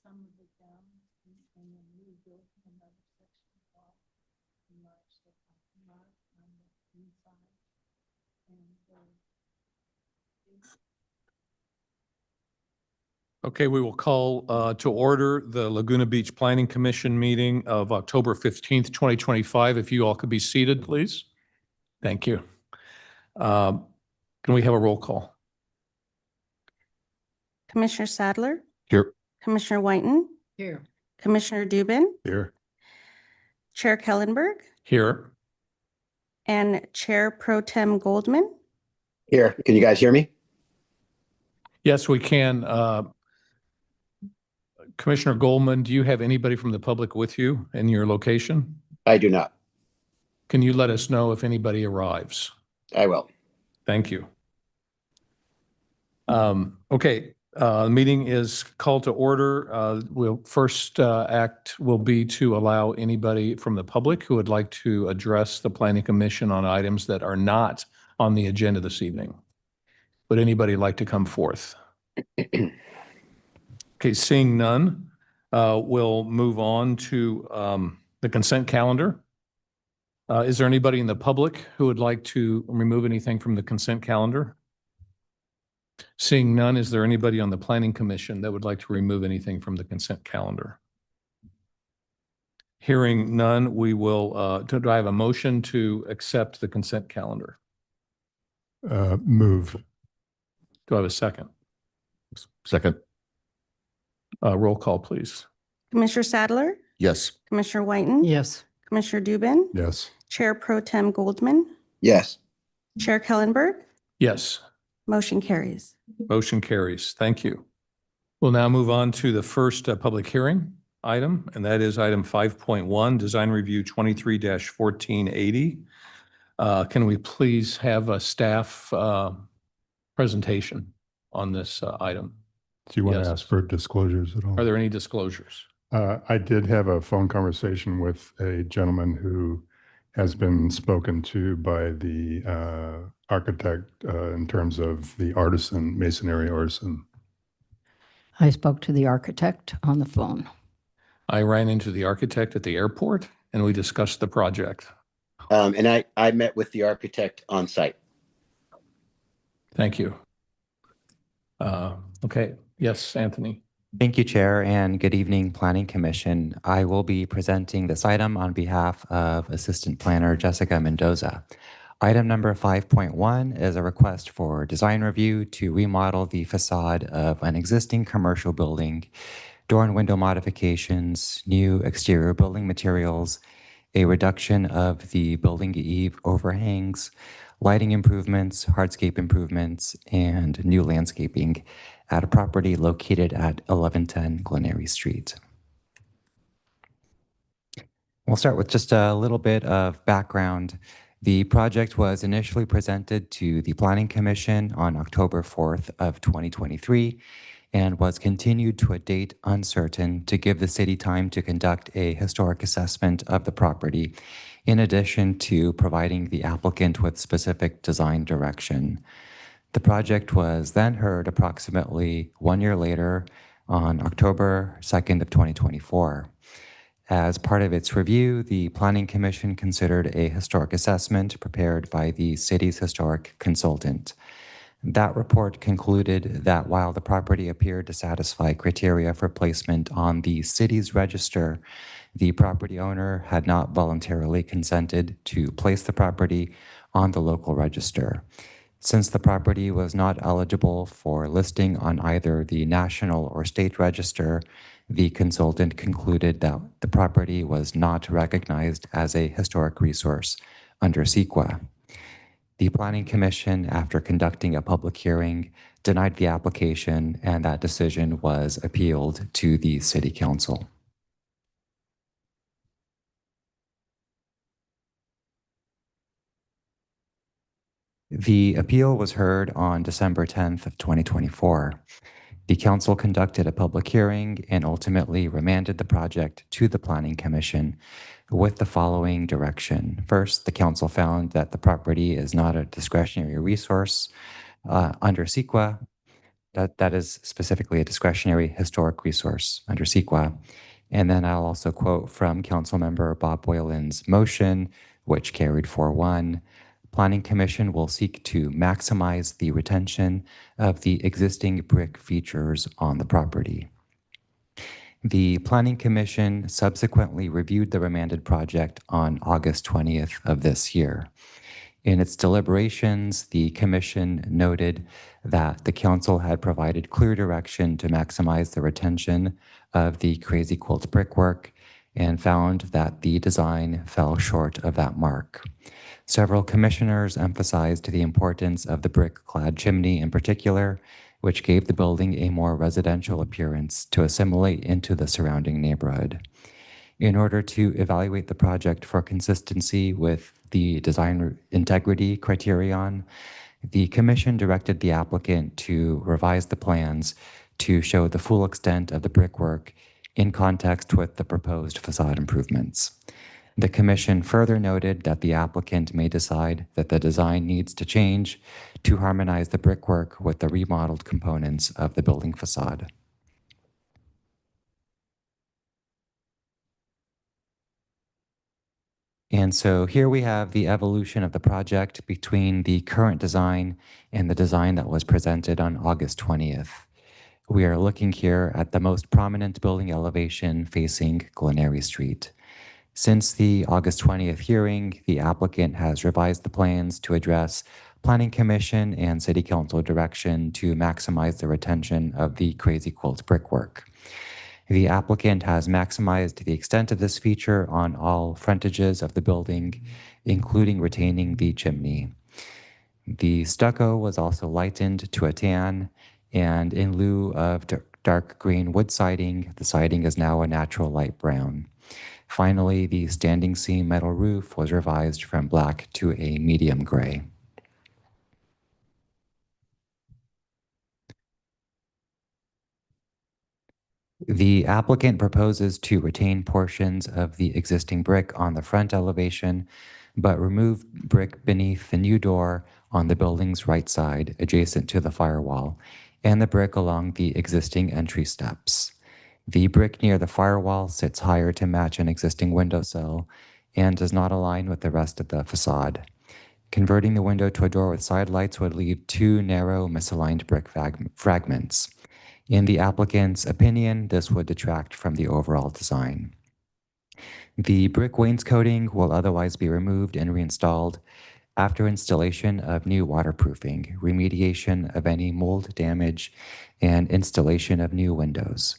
Some of it down and then rebuilt another section of wall, enlarged the parking lot on the inside. Okay, we will call to order the Laguna Beach Planning Commission meeting of October 15th, 2025. If you all could be seated, please. Thank you. Can we have a roll call? Commissioner Sadler, Here. Commissioner Whiten, Here. Commissioner Dubin, Here. Chair Kellenberg, Here. and Chair Pro Tem Goldman. Here, can you guys hear me? Yes, we can. Commissioner Goldman, do you have anybody from the public with you in your location? I do not. Can you let us know if anybody arrives? I will. Thank you. Okay, the meeting is called to order. We'll first act will be to allow anybody from the public who would like to address the Planning Commission on items that are not on the agenda this evening. Would anybody like to come forth? Okay, seeing none, we'll move on to the consent calendar. Is there anybody in the public who would like to remove anything from the consent calendar? Seeing none, is there anybody on the Planning Commission that would like to remove anything from the consent calendar? Hearing none, we will, do I have a motion to accept the consent calendar? Move. Do I have a second? Second. Roll call, please. Commissioner Sadler, Yes. Commissioner Whiten, Yes. Commissioner Dubin, Yes. Chair Pro Tem Goldman, Yes. Chair Kellenberg. Yes. Motion carries. Motion carries. Thank you. We'll now move on to the first public hearing item, and that is item 5.1, Design Review 23-1480. Can we please have a staff presentation on this item? Do you want Yes. to ask for disclosures at all? Are there any disclosures? I did have a phone conversation with a gentleman who has been spoken to by the architect in terms of the artisan, masonry artisan. I spoke to the architect on the phone. I ran into the architect at the airport and we discussed the project. And I met with the architect on site. Thank you. Okay. Yes, Anthony. Thank you, Chair, and good evening, Planning Commission. I will be presenting this item on behalf of Assistant Planner Jessica Mendoza. Item number 5.1 is a request for design review to remodel the facade of an existing commercial building, door and window modifications, new exterior building materials, a reduction of the building eave overhangs, lighting improvements, hardscape improvements, and new landscaping at a property located at 1110 Glenary Street. We'll start with just a little bit of background. The project was initially presented to the Planning Commission on October 4th of 2023 and was continued to a date uncertain to give the city time to conduct a historic assessment of the property, in addition to providing the applicant with specific design direction. The project was then heard approximately 1 year later on October 2nd of 2024. As part of its review, the Planning Commission considered a historic assessment prepared by the city's historic consultant. That report concluded that while the property appeared to satisfy criteria for placement on the city's register, the property owner had not voluntarily consented to place the property on the local register. Since the property was not eligible for listing on either the national or state register, the consultant concluded that the property was not recognized as a historic resource under CEQA. The Planning Commission, after conducting a public hearing, denied the application, and that decision was appealed to the City Council. The appeal was heard on December 10th of 2024. The council conducted a public hearing and ultimately remanded the project to the Planning Commission with the following direction. First, the council found that the property is not a discretionary resource under CEQA. That is specifically a discretionary historic resource under CEQA. And then I'll also quote from Councilmember Bob Boylan's motion, which carried 4-1. Planning Commission will seek to maximize the retention of the existing brick features on the property. The Planning Commission subsequently reviewed the remanded project on August 20th of this year. In its deliberations, the Commission noted that the Council had provided clear direction to maximize the retention of the Crazy Quilt brickwork and found that the design fell short of that mark. Several commissioners emphasized the importance of the brick-clad chimney in particular, which gave the building a more residential appearance to assimilate into the surrounding neighborhood. In order to evaluate the project for consistency with the design integrity criterion, the Commission directed the applicant to revise the plans to show the full extent of the brickwork in context with the proposed facade improvements. The Commission further noted that the applicant may decide that the design needs to change to harmonize the brickwork with the remodeled components of the building facade. And so here we have the evolution of the project between the current design and the design that was presented on August 20th. We are looking here at the most prominent building elevation facing Glenary Street. Since the August 20th hearing, the applicant has revised the plans to address Planning Commission and City Council direction to maximize the retention of the Crazy Quilt brickwork. The applicant has maximized the extent of this feature on all frontages of the building, including retaining the chimney. The stucco was also lightened to a tan, and in lieu of dark green wood siding, the siding is now a natural light brown. Finally, the standing seam metal roof was revised from black to a medium gray. The applicant proposes to retain portions of the existing brick on the front elevation, but remove brick beneath the new door on the building's right side, adjacent to the firewall, and the brick along the existing entry steps. The brick near the firewall sits higher to match an existing windowsill and does not align with the rest of the facade. Converting the window to a door with side lights would leave two narrow, misaligned brick fragments. In the applicant's opinion, this would detract from the overall design. The brick wainscoting will otherwise be removed and reinstalled after installation of new waterproofing, remediation of any mold damage, and installation of new windows.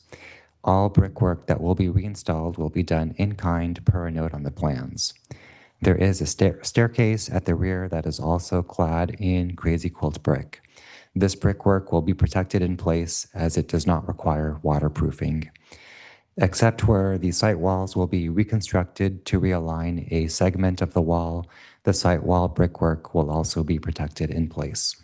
All brickwork that will be reinstalled will be done in kind per a note on the plans. There is a staircase at the rear that is also clad in Crazy Quilt brick. This brickwork will be protected in place as it does not require waterproofing. Except where the site walls will be reconstructed to realign a segment of the wall, the site wall brickwork will also be protected in place.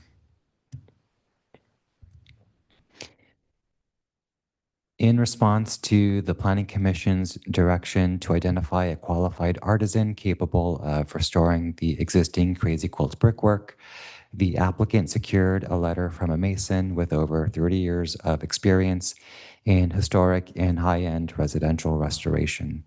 In response to the Planning Commission's direction to identify a qualified artisan capable of restoring the existing Crazy Quilt brickwork, the applicant secured a letter from a mason with over 30 years of experience in historic and high-end residential restoration.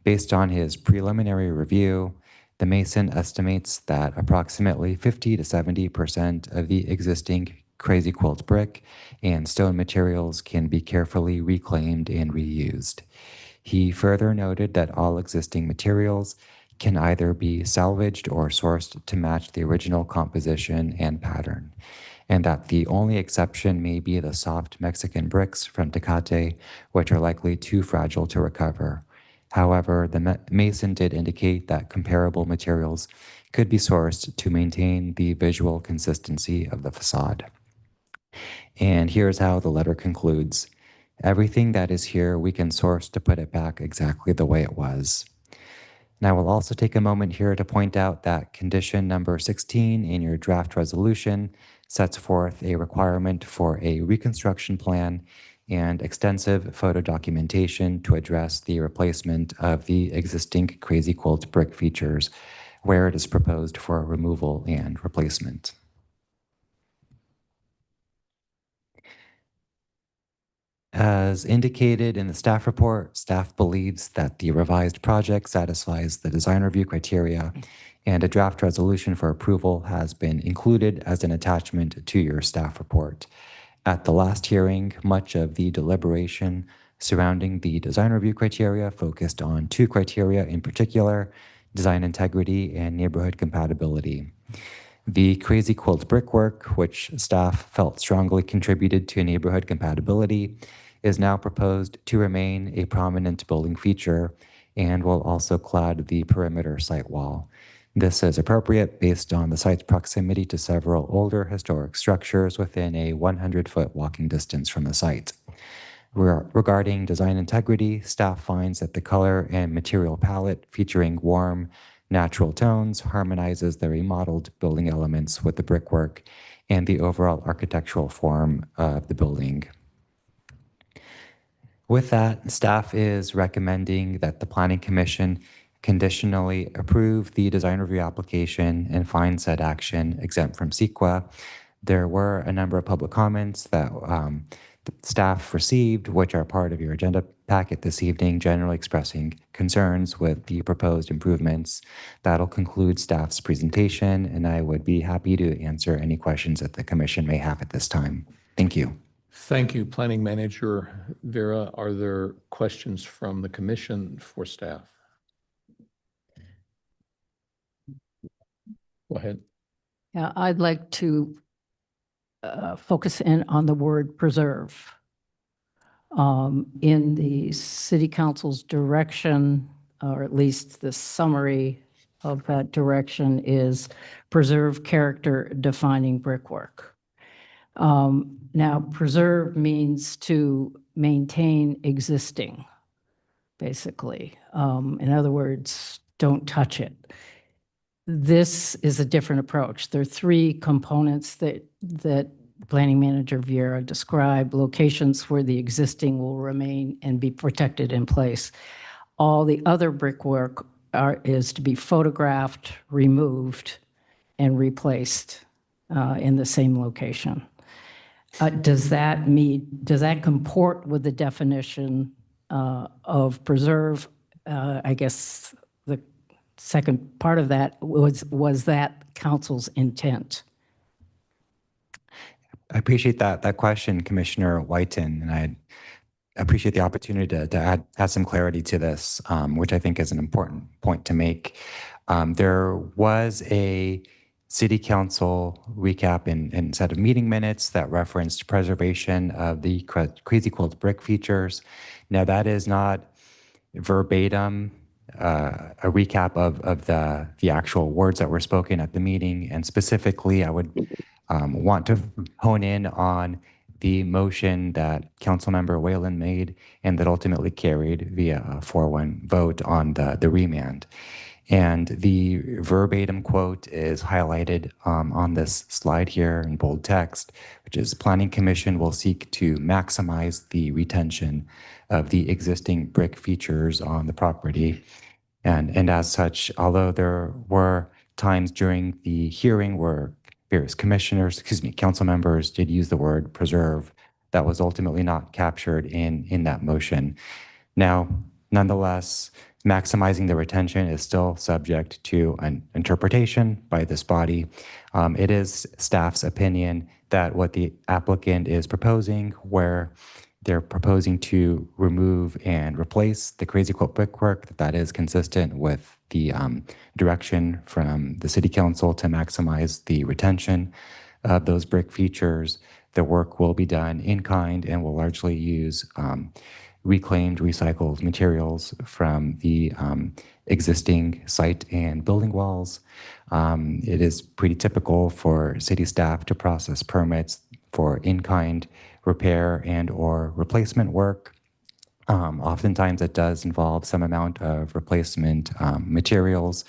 Based on his preliminary review, the mason estimates that approximately 50 to 70% of the existing Crazy Quilt brick and stone materials can be carefully reclaimed and reused. He further noted that all existing materials can either be salvaged or sourced to match the original composition and pattern, and that the only exception may be the soft Mexican bricks from Tecate, which are likely too fragile to recover. However, the mason did indicate that comparable materials could be sourced to maintain the visual consistency of the facade. And here's how the letter concludes. Everything that is here we can source to put it back exactly the way it was. And I will also take a moment here to point out that condition number 16 in your draft resolution sets forth a requirement for a reconstruction plan and extensive photo documentation to address the replacement of the existing Crazy Quilt brick features where it is proposed for removal and replacement. As indicated in the staff report, staff believes that the revised project satisfies the design review criteria, and a draft resolution for approval has been included as an attachment to your staff report. At the last hearing, much of the deliberation surrounding the design review criteria focused on two criteria in particular: design integrity and neighborhood compatibility. The Crazy Quilt brickwork, which staff felt strongly contributed to neighborhood compatibility, is now proposed to remain a prominent building feature and will also clad the perimeter site wall. This is appropriate based on the site's proximity to several older historic structures within a 100-foot walking distance from the site. Regarding design integrity, staff finds that the color and material palette featuring warm, natural tones harmonizes the remodeled building elements with the brickwork and the overall architectural form of the building. With that, staff is recommending that the Planning Commission conditionally approve the design review application and find said action exempt from CEQA. There were a number of public comments that the staff received, which are part of your agenda packet this evening, generally expressing concerns with the proposed improvements. That'll conclude staff's presentation, and I would be happy to answer any questions that the commission may have at this time. Thank you. Thank you, Planning Manager Vera. Are there questions from the commission for staff? Go ahead. Yeah, I'd like to focus in on the word preserve. In the city council's direction, or at least the summary of that direction, is preserve character defining brickwork. Now, preserve means to maintain existing, basically. In other words, don't touch it. This is a different approach. There are three components that Planning Manager Vieira described: locations where the existing will remain and be protected in place. All the other brickwork is to be photographed, removed, and replaced in the same location. Does that comport with the definition of preserve? I guess the second part of that was that council's intent? I appreciate that question, Commissioner Whiten, and I appreciate the opportunity to add some clarity to this, which I think is an important point to make. There was a City Council recap in set of meeting minutes that referenced preservation of the Crazy Quilt brick features. Now, that is not verbatim a recap of the actual words that were spoken at the meeting, and specifically, I would want to hone in on the motion that Councilmember Whalen made and that ultimately carried via a 4-1 vote on the remand. And the verbatim quote is highlighted on this slide here in bold text, which is: Planning Commission will seek to maximize the retention of the existing brick features on the property. And as such, although there were times during the hearing where various council members did use the word preserve, that was ultimately not captured in that motion. Now, nonetheless, maximizing the retention is still subject to an interpretation by this body. It is staff's opinion that what the applicant is proposing, where they're proposing to remove and replace the Crazy Quilt brickwork, that is consistent with the direction from the City Council to maximize the retention of those brick features. The work will be done in kind and will largely use reclaimed, recycled materials from the existing site and building walls. It is pretty typical for city staff to process permits for in-kind repair and or replacement work. Oftentimes it does involve some amount of replacement materials.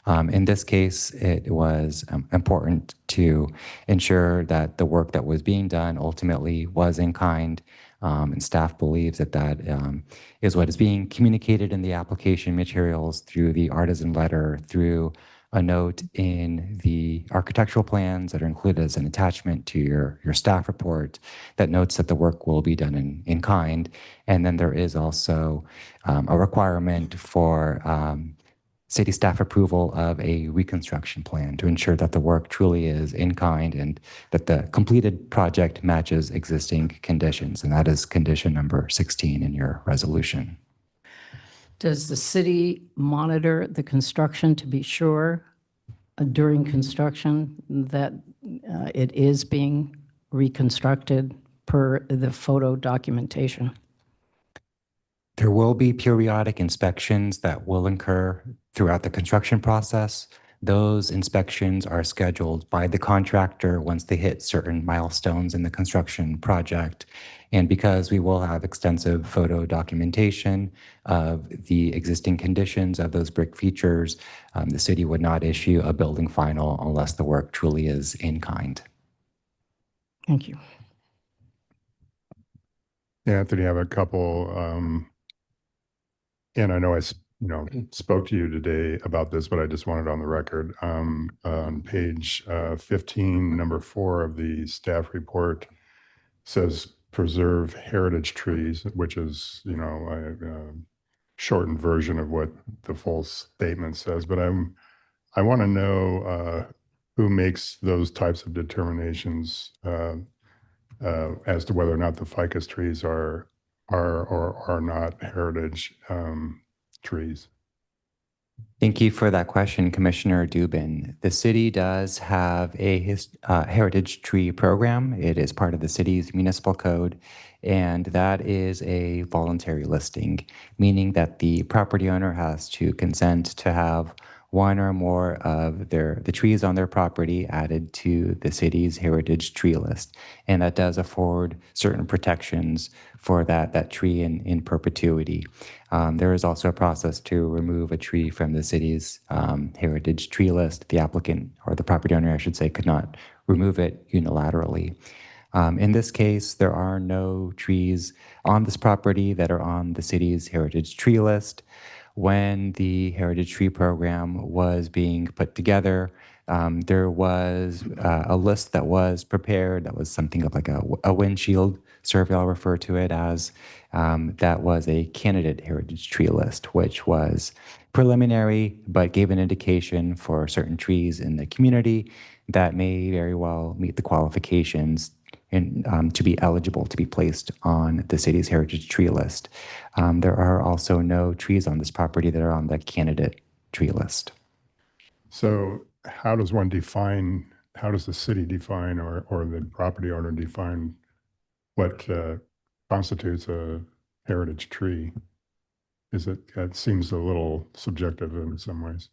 In this case, it was important to ensure that the work that was being done ultimately was in kind, and staff believes that that is what is being communicated in the application materials through the artisan letter, through a note in the architectural plans that are included as an attachment to your staff report that notes that the work will be done in kind. And then there is also a requirement for city staff approval of a reconstruction plan to ensure that the work truly is in kind and that the completed project matches existing conditions. And that is condition number 16 in your resolution. Does the city monitor the construction to be sure during construction that it is being reconstructed per the photo documentation? There will be periodic inspections that will occur throughout the construction process. Those inspections are scheduled by the contractor once they hit certain milestones in the construction project. And because we will have extensive photo documentation of the existing conditions of those brick features, the city would not issue a building final unless the work truly is in kind. Thank you. Yeah, Anthony, I have a couple, and I know spoke to you today about this, but I just wanted on the record. On page 15, number 4 of the staff report says preserve heritage trees, which is, a shortened version of what the full statement says. But I want to know who makes those types of determinations as to whether or not the ficus trees are or are not heritage trees. Thank you for that question, Commissioner Dubin. The city does have a heritage tree program. It is part of the city's municipal code, and that is a voluntary listing, meaning that the property owner has to consent to have one or more of the trees on their property added to the city's heritage tree list. And that does afford certain protections for that tree in perpetuity. There is also a process to remove a tree from the city's heritage tree list. The applicant, or the property owner, I should say, could not remove it unilaterally. In this case, there are no trees on this property that are on the city's heritage tree list. When the Heritage Tree Program was being put together, there was a list that was prepared that was something of like a windshield survey, I'll refer to it as, that was a candidate heritage tree list, which was preliminary, but gave an indication for certain trees in the community that may very well meet the qualifications and to be eligible to be placed on the city's heritage tree list. There are also no trees on this property that are on the candidate tree list. So how does the city define or the property owner define what constitutes a heritage tree? It seems a little subjective in some ways.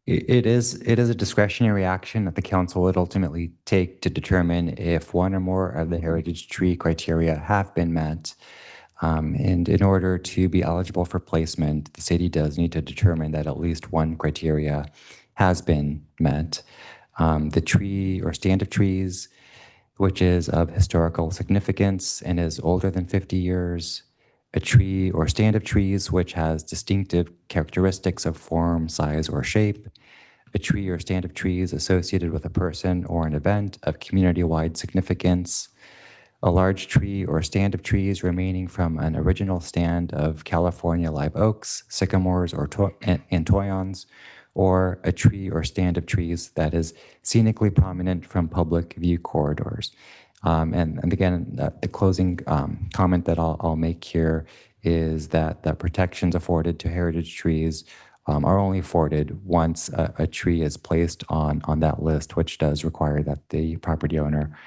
It is a discretionary action that the council would ultimately take to determine if one or more of the heritage tree criteria have been met. And in order to be eligible for placement, the city does need to determine that at least one criteria has been met. The tree or stand of trees, which is of historical significance and is older than 50 years, a tree or stand of trees which has distinctive characteristics of form, size, or shape, a tree or stand of trees associated with a person or an event of community-wide significance, a large tree or stand of trees remaining from an original stand of California live oaks, sycamores, or and toyons, or a tree or stand of trees that is scenically prominent from public view corridors. And again, the closing comment that I'll make here is that the protections afforded to heritage trees are only afforded once a tree is placed on that list, which does require that the property owner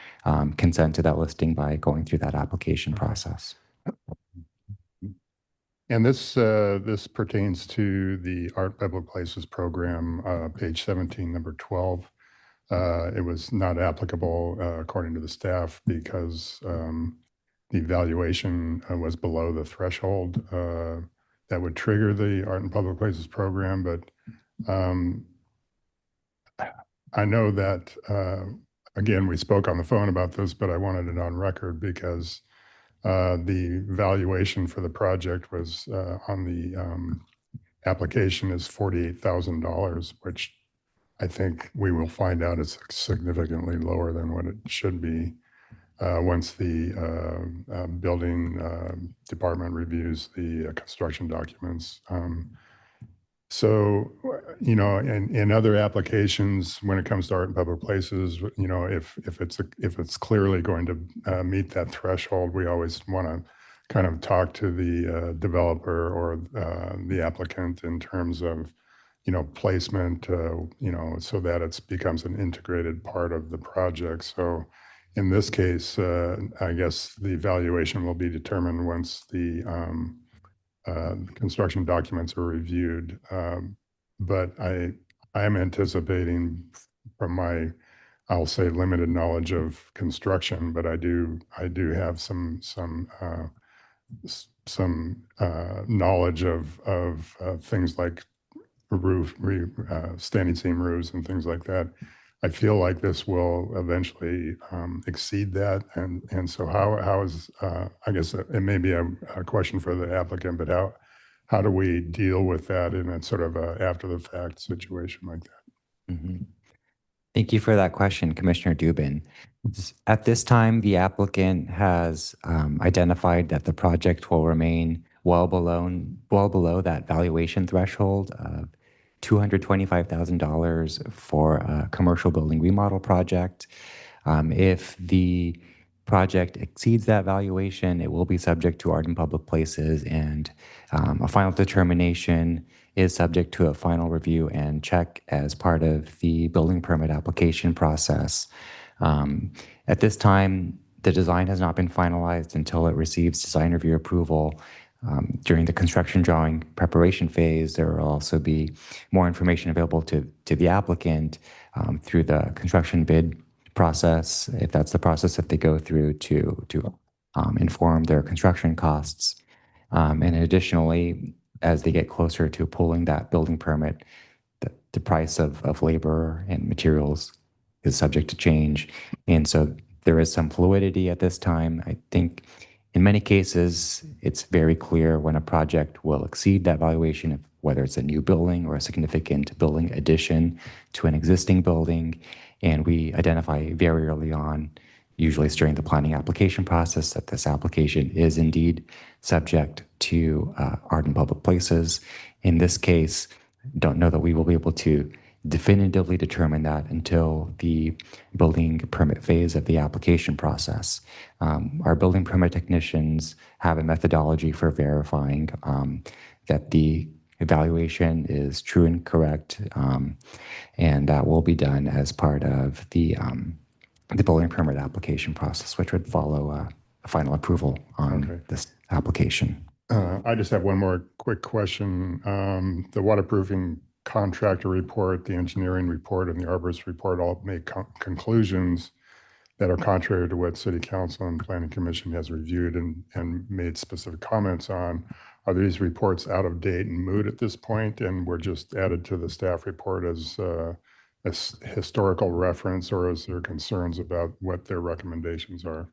consent to that listing by going through that application process. And this pertains to the Art Public Places program, page 17, number 12. It was not applicable according to the staff because the evaluation was below the threshold that would trigger the Art and Public Places program, but I know that, again, we spoke on the phone about this, but I wanted it on record because the valuation for the project was on the application is $48,000, which I think we will find out is significantly lower than what it should be once the building department reviews the construction documents. So, you know, in other applications, when it comes to art in public places, you know, if it's clearly going to meet that threshold, we always want to kind of talk to the developer or the applicant in terms of, you know, placement, you know, so that it becomes an integrated part of the project. So in this case, I guess the valuation will be determined once the construction documents are reviewed. But I am anticipating from my, I'll say, limited knowledge of construction, but I do have some knowledge of things like standing seam roofs and things like that. I feel like this will eventually exceed that. And so how is, I guess it may be a question for the applicant, but how do we deal with that in a sort of a after the fact situation like that? Mhm. Thank you for that question, Commissioner Dubin. At this time, the applicant has identified that the project will remain well below that valuation threshold of $225,000 for a commercial building remodel project. If the project exceeds that valuation, it will be subject to art in public places, and a final determination is subject to a final review and check as part of the building permit application process. At this time, the design has not been finalized until it receives design review approval. During the construction drawing preparation phase, there will also be more information available to the applicant through the construction bid process, if that's the process that they go through to inform their construction costs. And additionally, as they get closer to pulling that building permit, the price of labor and materials is subject to change. And so there is some fluidity at this time. I think in many cases, it's very clear when a project will exceed that valuation, whether it's a new building or a significant building addition to an existing building. And we identify very early on, usually it's during the planning application process, that this application is indeed subject to art in public places. In this case, don't know that we will be able to definitively determine that until the building permit phase of the application process. Our building permit technicians have a methodology for verifying that the evaluation is true and correct, and that will be done as part of the building permit application process, which would follow a final approval on this application. I just have one more quick question. The waterproofing contractor report, the engineering report, and the arborist report all make conclusions that are contrary to what City Council and Planning Commission has reviewed and made specific comments on. Are these reports out of date and moot at this point, and were just added to the staff report as a historical reference, or is there concerns about what their recommendations are?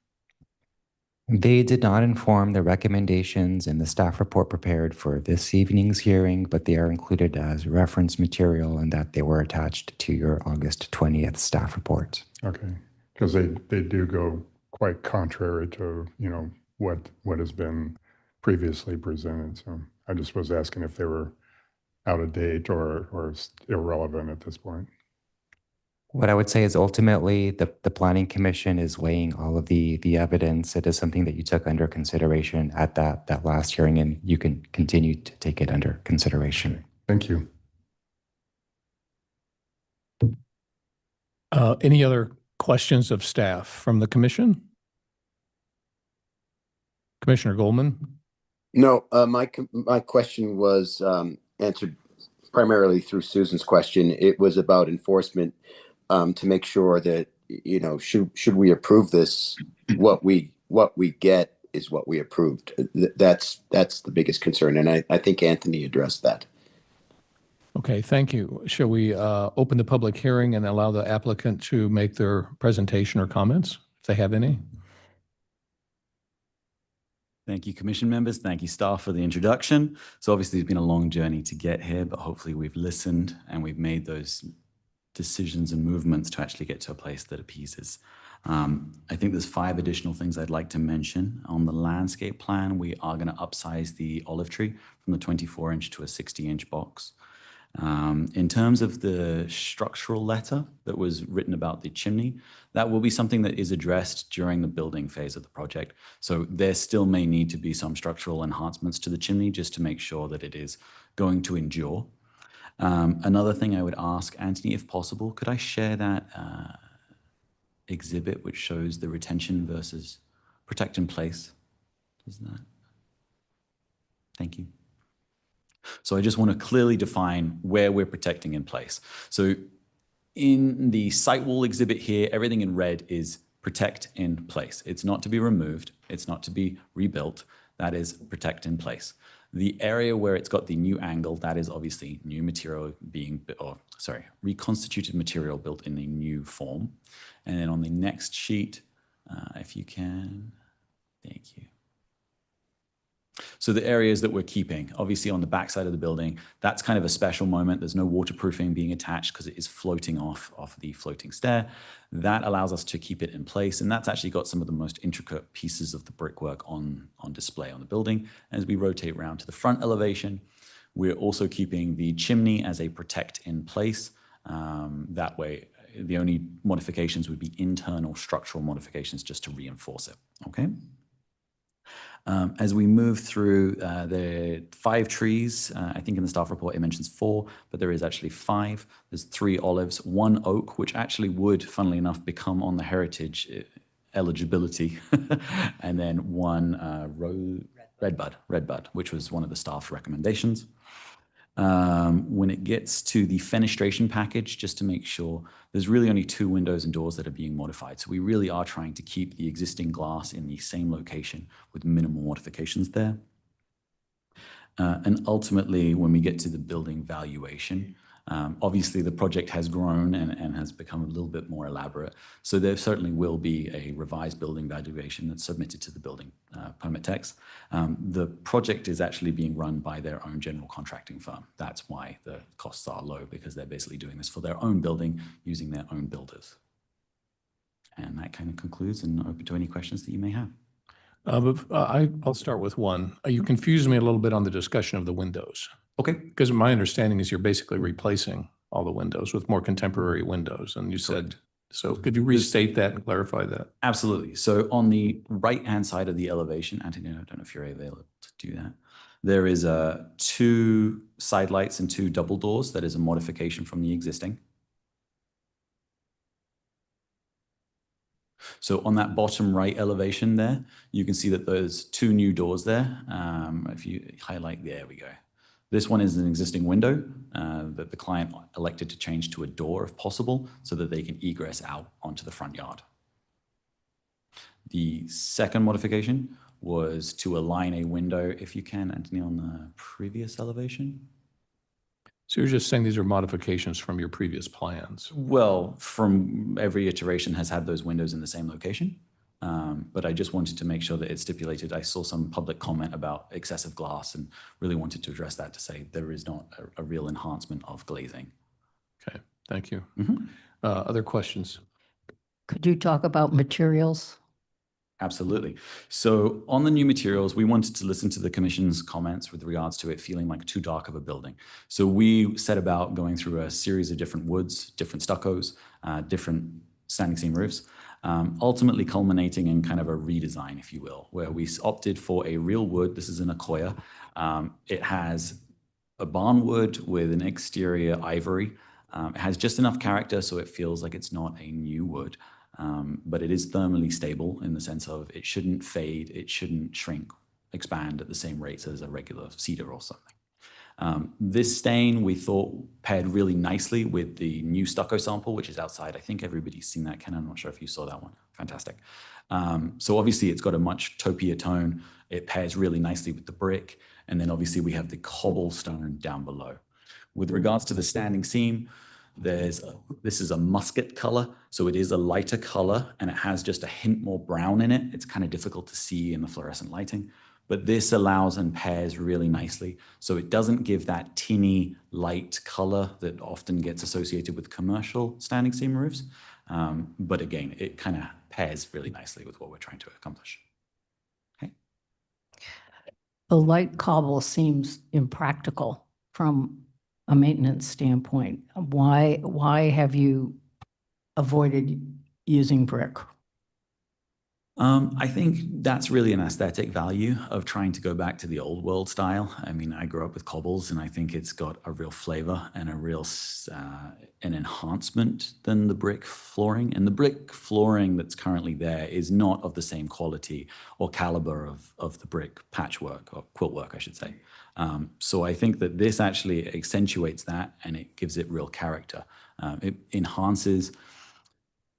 They did not inform the recommendations in the staff report prepared for this evening's hearing, but they are included as reference material and that they were attached to your August 20th staff report. Okay, because they do go quite contrary to, you know, what has been previously presented. So I just was asking if they were out of date or irrelevant at this point. What I would say is ultimately the Planning Commission is weighing all of the evidence. It is something that you took under consideration at that last hearing, and you can continue to take it under consideration. Thank you. Any other questions of staff from the commission? Commissioner Goldman? No, my question was answered primarily through Susan's question. It was about enforcement, to make sure that, you know, should we approve this, what we get is what we approved. That's the biggest concern, and I think Anthony addressed that. Okay, thank you. Shall we open the public hearing and allow the applicant to make their presentation or comments, if they have any? Thank you, commission members. Thank you, staff, for the introduction. So obviously it's been a long journey to get here, but hopefully we've listened and we've made those decisions and movements to actually get to a place that appeases. I think there's 5 additional things I'd like to mention. On the landscape plan, we are going to upsize the olive tree from the 24-inch to a 60-inch box. In terms of the structural letter that was written about the chimney, that will be something that is addressed during the building phase of the project. So there still may need to be some structural enhancements to the chimney just to make sure that it is going to endure. Another thing I would ask, Anthony, if possible, could I share that exhibit which shows the retention versus protect in place? Is that? Thank you. So I just want to clearly define where we're protecting in place. So in the site wall exhibit here, everything in red is protect in place. It's not to be removed. It's not to be rebuilt. That is protect in place. The area where it's got the new angle, that is obviously new material being, reconstituted material built in a new form. And then on the next sheet, if you can, thank you. So the areas that we're keeping, obviously on the backside of the building, that's kind of a special moment. There's no waterproofing being attached because it is floating off the floating stair. That allows us to keep it in place. And that's actually got some of the most intricate pieces of the brickwork on display on the building. As we rotate around to the front elevation, we're also keeping the chimney as a protect in place. That way, the only modifications would be internal structural modifications just to reinforce it, okay? As we move through the 5 trees, I think in the staff report it mentions 4, but there is actually 5. There's 3 olives, 1 oak, which actually would, funnily enough, become on the heritage eligibility, and then 1 redbud, which was one of the staff's recommendations. When it gets to the fenestration package, just to make sure, there's really only 2 windows and doors that are being modified. So we really are trying to keep the existing glass in the same location with minimal modifications there. And ultimately, when we get to the building valuation, obviously the project has grown and has become a little bit more elaborate. So there certainly will be a revised building valuation that's submitted to the building permit text. The project is actually being run by their own general contracting firm. That's why the costs are low, because they're basically doing this for their own building using their own builders. And that kind of concludes, and open to any questions that you may have. I'll start with one. You confused me a little bit on the discussion of the windows. Okay. Because my understanding is you're basically replacing all the windows with more contemporary windows. And you said, so could you restate that and clarify that? Absolutely. So on the right-hand side of the elevation, Anthony, I don't know if you're able to do that. There is 2 side lights and 2 double doors. That is a modification from the existing. So on that bottom right elevation there, you can see that there's 2 new doors there. If you highlight, there we go. This one is an existing window that the client elected to change to a door if possible so that they can egress out onto the front yard. The second modification was to align a window, if you can, Anthony, on the previous elevation. So you're just saying these are modifications from your previous plans? Well, from every iteration has had those windows in the same location. But I just wanted to make sure that it's stipulated. I saw some public comment about excessive glass and really wanted to address that to say there is not a real enhancement of glazing. Okay, thank you. Mm-hmm. Other questions? Could you talk about materials? Absolutely. So on the new materials, we wanted to listen to the commission's comments with regards to it feeling like too dark of a building. So we set about going through a series of different woods, different stuccos, different standing seam roofs, ultimately culminating in kind of a redesign, if you will, where we opted for a real wood. This is an Akoya. It has a barn wood with an exterior ivory. It has just enough character so it feels like it's not a new wood. But it is thermally stable in the sense of it shouldn't fade, it shouldn't shrink, expand at the same rates as a regular cedar or something. This stain we thought paired really nicely with the new stucco sample, which is outside. I think everybody's seen that, Ken. I'm not sure if you saw that one. Fantastic. So obviously it's got a much taupier tone. It pairs really nicely with the brick. And then obviously we have the cobblestone down below. With regards to the standing seam, this is a musket color, so it is a lighter color and it has just a hint more brown in it. It's kind of difficult to see in the fluorescent lighting, but this allows and pairs really nicely. So it doesn't give that teeny light color that often gets associated with commercial standing seam roofs. But again, it kind of pairs really nicely with what we're trying to accomplish. Okay. The light cobble seems impractical from a maintenance standpoint. Why have you avoided using brick? I think that's really an aesthetic value of trying to go back to the old world style. I mean, I grew up with cobbles and I think it's got a real flavor and a real an enhancement than the brick flooring. And the brick flooring that's currently there is not of the same quality or caliber of the brick patchwork or quilt work, I should say. So I think that this actually accentuates that and it gives it real character. It enhances,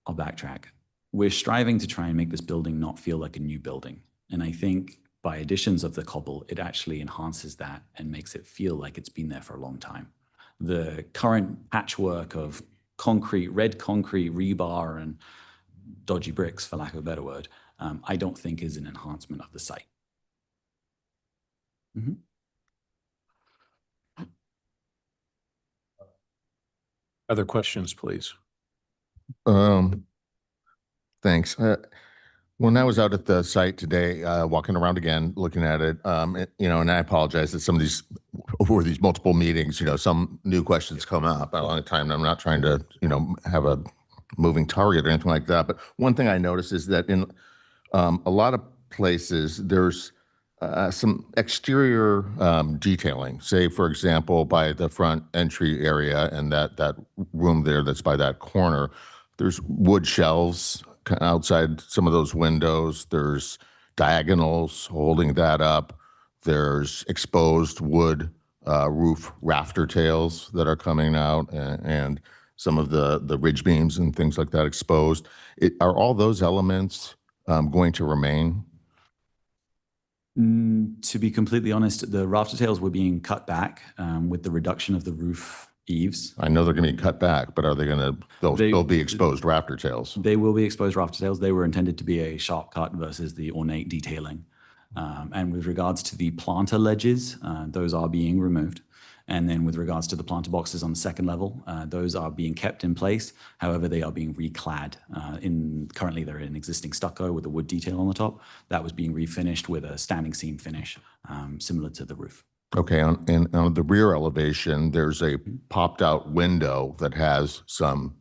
I'll backtrack. We're striving to try and make this building not feel like a new building. And I think by additions of the cobble, it actually enhances that and makes it feel like it's been there for a long time. The current patchwork of concrete, red concrete, rebar, and dodgy bricks, for lack of a better word, I don't think is an enhancement of the site. Mm-hmm. Other questions, please? Thanks. When I was out at the site today, walking around again, looking at it, and I apologize that some of these, over these multiple meetings, some new questions come up at a long time. I'm not trying to, have a moving target or anything like that. But one thing I noticed is that in a lot of places, there's some exterior detailing. Say, for example, by the front entry area and that room there that's by that corner, there's wood shelves outside some of those windows. There's diagonals holding that up. There's exposed wood roof rafter tails that are coming out, and some of the ridge beams and things like that exposed. Are all those elements going to remain? To be completely honest, the rafter tails were being cut back with the reduction of the roof eaves. I know they're going to be cut back, but are they going to, they'll still be exposed rafter tails? They will be exposed rafter tails. They were intended to be a sharp cut versus the ornate detailing. And with regards to the planter ledges, those are being removed. And then with regards to the planter boxes on the second level, those are being kept in place. However, they are being reclad. Currently, they're in existing stucco with a wood detail on the top. That was being refinished with a standing seam finish, similar to the roof. Okay, on the rear elevation, there's a popped out window that has some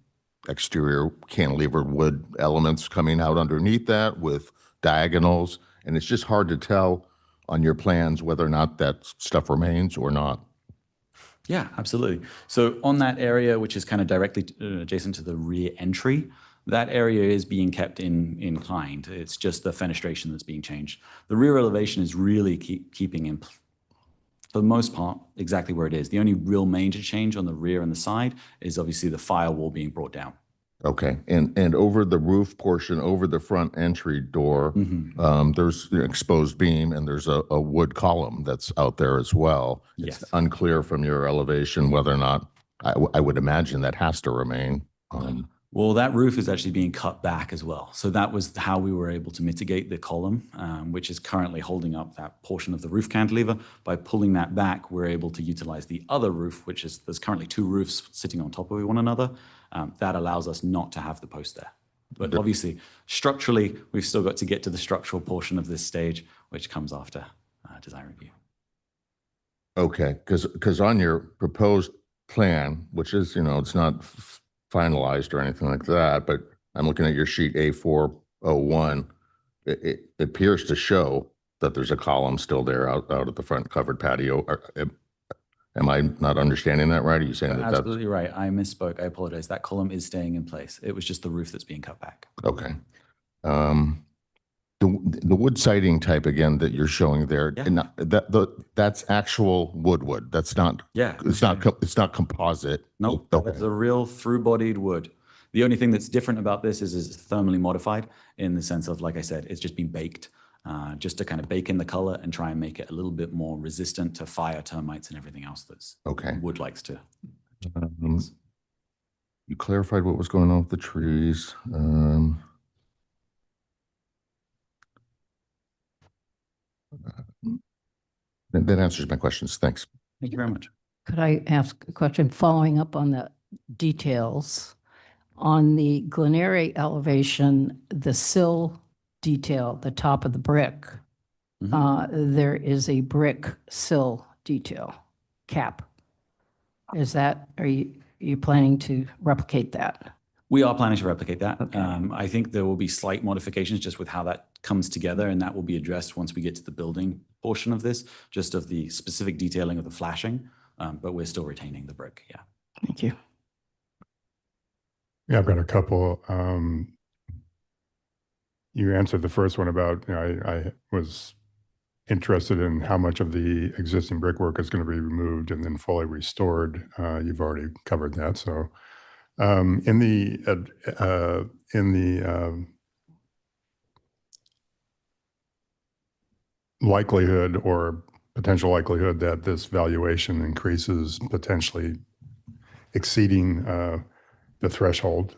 exterior cantilevered wood elements coming out underneath that with diagonals. And it's just hard to tell on your plans whether or not that stuff remains or not. Yeah, absolutely. So on that area, which is kind of directly adjacent to the rear entry, that area is being kept inclined. It's just the fenestration that's being changed. The rear elevation is really keeping in, for the most part, exactly where it is. The only real major change on the rear and the side is obviously the firewall being brought down. Okay, and over the roof portion, over the front entry door, there's the exposed beam and there's a wood column that's out there as well. Yes. It's unclear from your elevation whether or not, I would imagine that has to remain. Well, that roof is actually being cut back as well. So that was how we were able to mitigate the column, which is currently holding up that portion of the roof cantilever. By pulling that back, we're able to utilize the other roof, which is, there's currently two roofs sitting on top of one another. That allows us not to have the post there. But obviously, structurally, we've still got to get to the structural portion of this stage, which comes after design review. Okay, because on your proposed plan, which is, it's not finalized or anything like that, but I'm looking at your sheet A401. It appears to show that there's a column still there out at the front covered patio. Am I not understanding that right? Are you saying that that's Absolutely right. I misspoke. I apologize. That column is staying in place. It was just the roof that's being cut back. okay? The wood siding type again that you're showing there, Yeah. and that's actual wood. That's not. Yeah. It's not composite. Nope, Okay. it's a real through-bodied wood. The only thing that's different about this is it's thermally modified in the sense of, like I said, it's just been baked. just to kind of bake in the color and try and make it a little bit more resistant to fire, termites, and everything else that's Okay. wood likes to. You clarified what was going on with the trees. That answers my questions. Thanks. Thank you very much. Could I ask a question following up on the details? On the Glenary elevation, the sill detail, the top of the brick, there is a brick sill detail cap. Are you planning to replicate that? We are planning to replicate that. I think there will be slight modifications just with how that comes together, and that will be addressed once we get to the building portion of this, just of the specific detailing of the flashing, but we're still retaining the brick, yeah. Thank you. Yeah, I've got a couple. You answered the first one about, I was interested in how much of the existing brickwork is going to be removed and then fully restored. You've already covered that. So in the likelihood or potential likelihood that this valuation increases, potentially exceeding the threshold,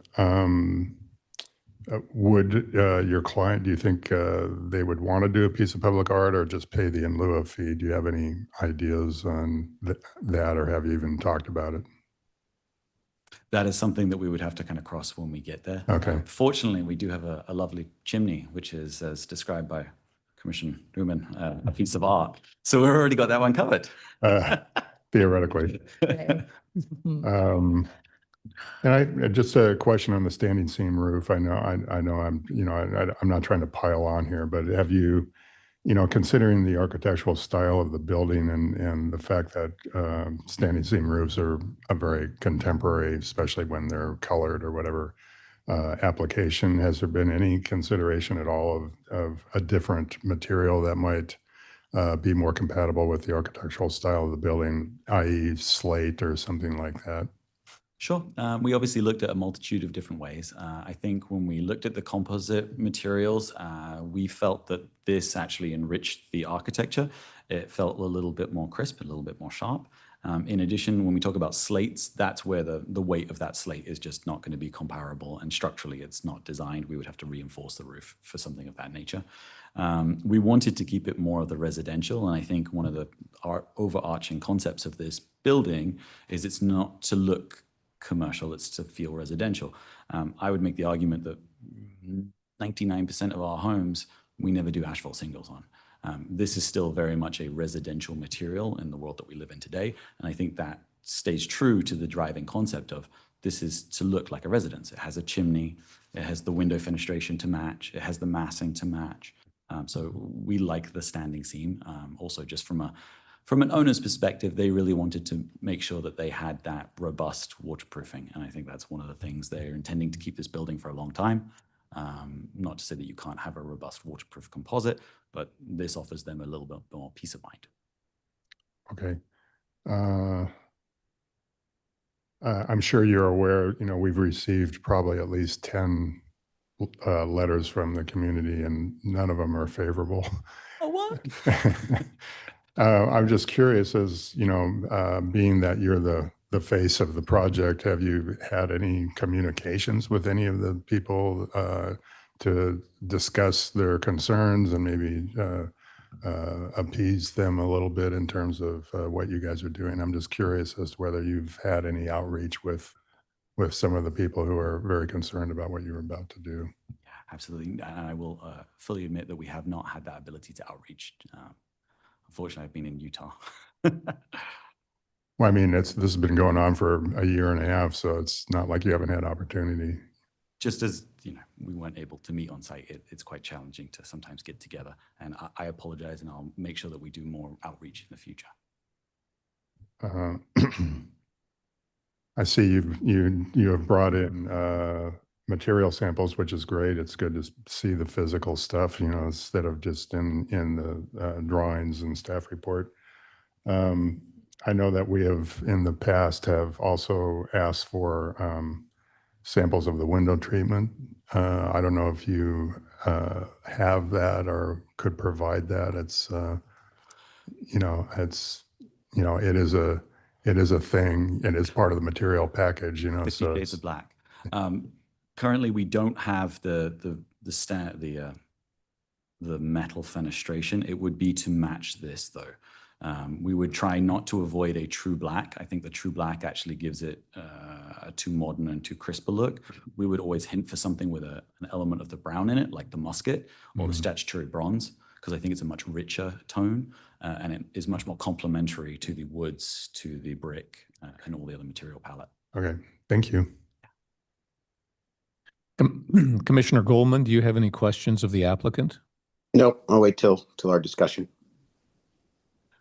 would your client, do you think they would want to do a piece of public art or just pay the in lieu of fee? Do you have any ideas on that, or have you even talked about it? That is something that we would have to kind of cross when we get there. Okay. Fortunately, we do have a lovely chimney, which is, as described by Commissioner Newman, a piece of art. So we've already got that one covered. Theoretically. And just a question on the standing seam roof. I know I'm not trying to pile on here, but have you, considering the architectural style of the building and the fact that standing seam roofs are a very contemporary, especially when they're colored or whatever application, has there been any consideration at all of a different material that might be more compatible with the architectural style of the building, i.e. slate or something like that? Sure. We obviously looked at a multitude of different ways. I think when we looked at the composite materials, we felt that this actually enriched the architecture. It felt a little bit more crisp, a little bit more sharp. In addition, when we talk about slates, that's where the weight of that slate is just not going to be comparable, and structurally it's not designed. We would have to reinforce the roof for something of that nature. We wanted to keep it more of the residential, and I think one of the overarching concepts of this building is it's not to look commercial, it's to feel residential. I would make the argument that 99% of our homes, we never do asphalt shingles on. This is still very much a residential material in the world that we live in today. And I think that stays true to the driving concept of this is to look like a residence. It has a chimney, it has the window fenestration to match, it has the massing to match. So we like the standing seam. Also, just from an owner's perspective, they really wanted to make sure that they had that robust waterproofing. And I think that's one of the things they're intending to keep this building for a long time. Not to say that you can't have a robust waterproof composite, but this offers them a little bit more peace of mind. Okay. I'm sure you're aware, we've received probably at least 10 letters from the community, and none of them are favorable. Oh, what? I'm just curious, as being that you're the face of the project, have you had any communications with any of the people to discuss their concerns and maybe appease them a little bit in terms of what you guys are doing? I'm just curious as to whether you've had any outreach with some of the people who are very concerned about what you're about to do. Yeah, absolutely. And I will fully admit that we have not had that ability to outreach. Unfortunately, I've been in Utah. Well, I mean, this has been going on for a year and a half, so it's not like you haven't had opportunity. Just as we weren't able to meet on site, it's quite challenging to sometimes get together. And I apologize, and I'll make sure that we do more outreach in the future. I see you have brought in material samples, which is great. It's good to see the physical stuff, instead of just in the drawings and staff report. I know that we have in the past have also asked for samples of the window treatment. I don't know if you have that or could provide that. It's, it is a thing. It is part of the material package, 50 so Shades of Black. Currently, we don't have the metal fenestration. It would be to match this, though. We would try not to avoid a true black. I think the true black actually gives it a too modern and too crisp a look. We would always hint for something with an element of the brown in it, like the musket or the statutory bronze, because I think it's a much richer tone and it is much more complementary to the woods, to the brick, and all the other material palette. Okay, thank you. Commissioner Goldman, do you have any questions of the applicant? No, I'll wait till our discussion.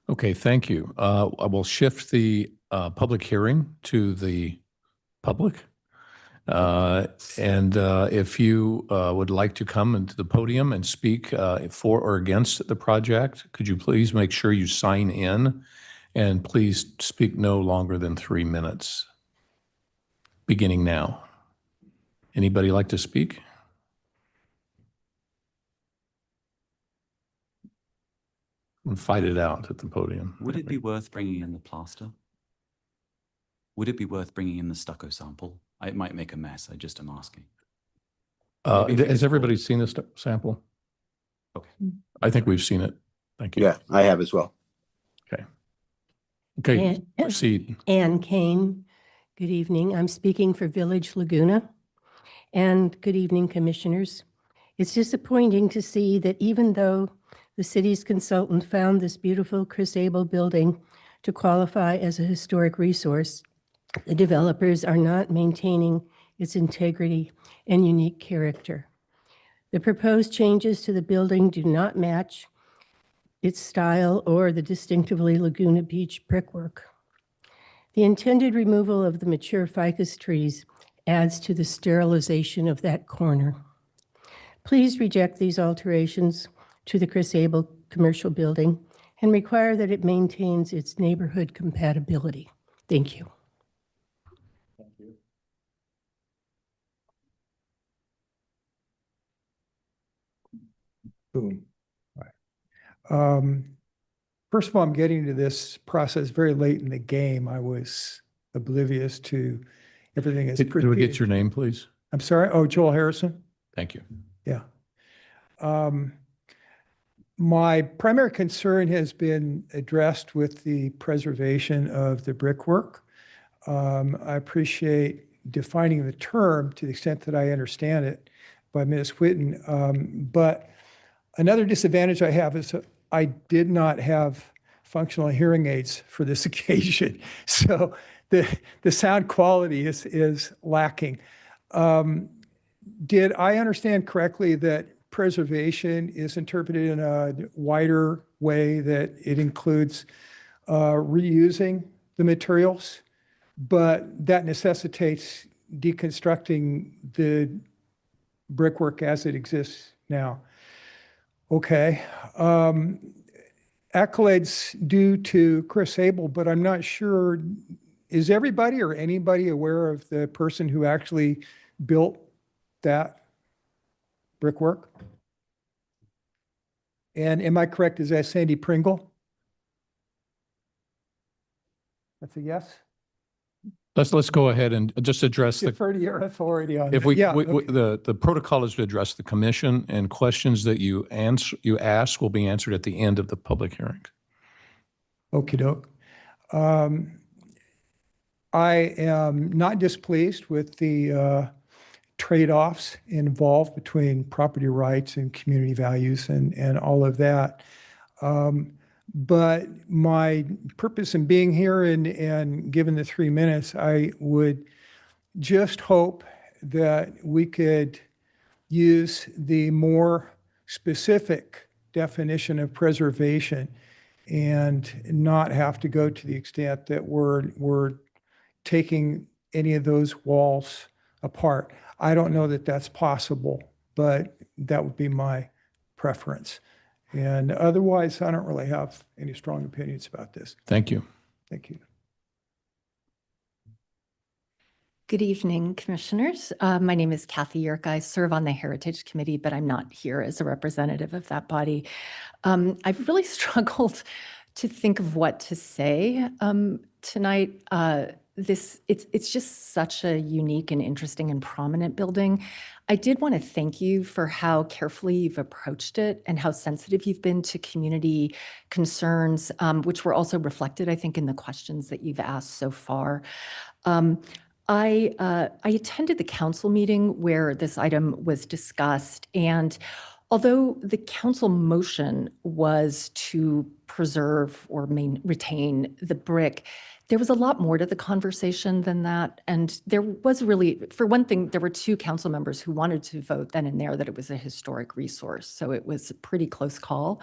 Okay, thank you. I will shift the public hearing to the public. If you would like to come into the podium and speak for or against the project, could you please make sure you sign in, and please speak no longer than 3 minutes, beginning now. Anybody like to speak? And fight it out at the podium. Would it be worth bringing in the plaster? Would it be worth bringing in the stucco sample? It might make a mess. I just am asking. Maybe if it Has gets everybody pulled. seen this sample? Okay. I think we've seen it. Thank you. Yeah, I have as well. Okay, And- proceed. Ann Kane, good evening. I'm speaking for Village Laguna. And good evening, Commissioners. It's disappointing to see that even though the city's consultant found this beautiful Chris Abel building to qualify as a historic resource, the developers are not maintaining its integrity and unique character. The proposed changes to the building do not match its style or the distinctively Laguna Beach brickwork. The intended removal of the mature ficus trees adds to the sterilization of that corner. Please reject these alterations to the Chris Abel commercial building and require that it maintains its neighborhood compatibility. Thank you. Boom. First of all, I'm getting to this process very late in the game. I was oblivious to everything as Could we get your name, please? I'm sorry. Oh, Joel Harrison. Thank you. Yeah. My primary concern has been addressed with the preservation of the brickwork. I appreciate defining the term to the extent that I understand it by Ms. Whitten. But another disadvantage I have is I did not have functional hearing aids for this occasion. So the sound quality is lacking. Did I understand correctly that preservation is interpreted in a wider way, that it includes reusing the materials, but that necessitates deconstructing the brickwork as it exists now? Okay. Accolades due to Chris Abel, but I'm not sure, is everybody or anybody aware of the person who actually built that brickwork? And am I correct, is that Sandy Pringle? That's a yes? Let's go ahead and just address the, Defer to your authority on if that. we, Yeah, we- okay. the protocol is to address the commission, and questions that you ask will be answered at the end of the public hearing. Okey doke. I am not displeased with the trade-offs involved between property rights and community values and all of that. But my purpose in being here and given the 3 minutes, I would just hope that we could use the more specific definition of preservation and not have to go to the extent that we're taking any of those walls apart. I don't know that that's possible, but that would be my preference. And otherwise, I don't really have any strong opinions about this. Thank you. Thank you. Good evening, Commissioners. My name is Kathy Yerk. I serve on the Heritage Committee, but I'm not here as a representative of that body. I've really struggled to think of what to say tonight. It's just such a unique and interesting and prominent building. I did want to thank you for how carefully you've approached it and how sensitive you've been to community concerns, which were also reflected, I think, in the questions that you've asked so far. I attended the council meeting where this item was discussed, and although the council motion was to preserve or retain the brick, there was a lot more to the conversation than that. And there was really, for one thing, there were two council members who wanted to vote then and there that it was a historic resource. So it was a pretty close call.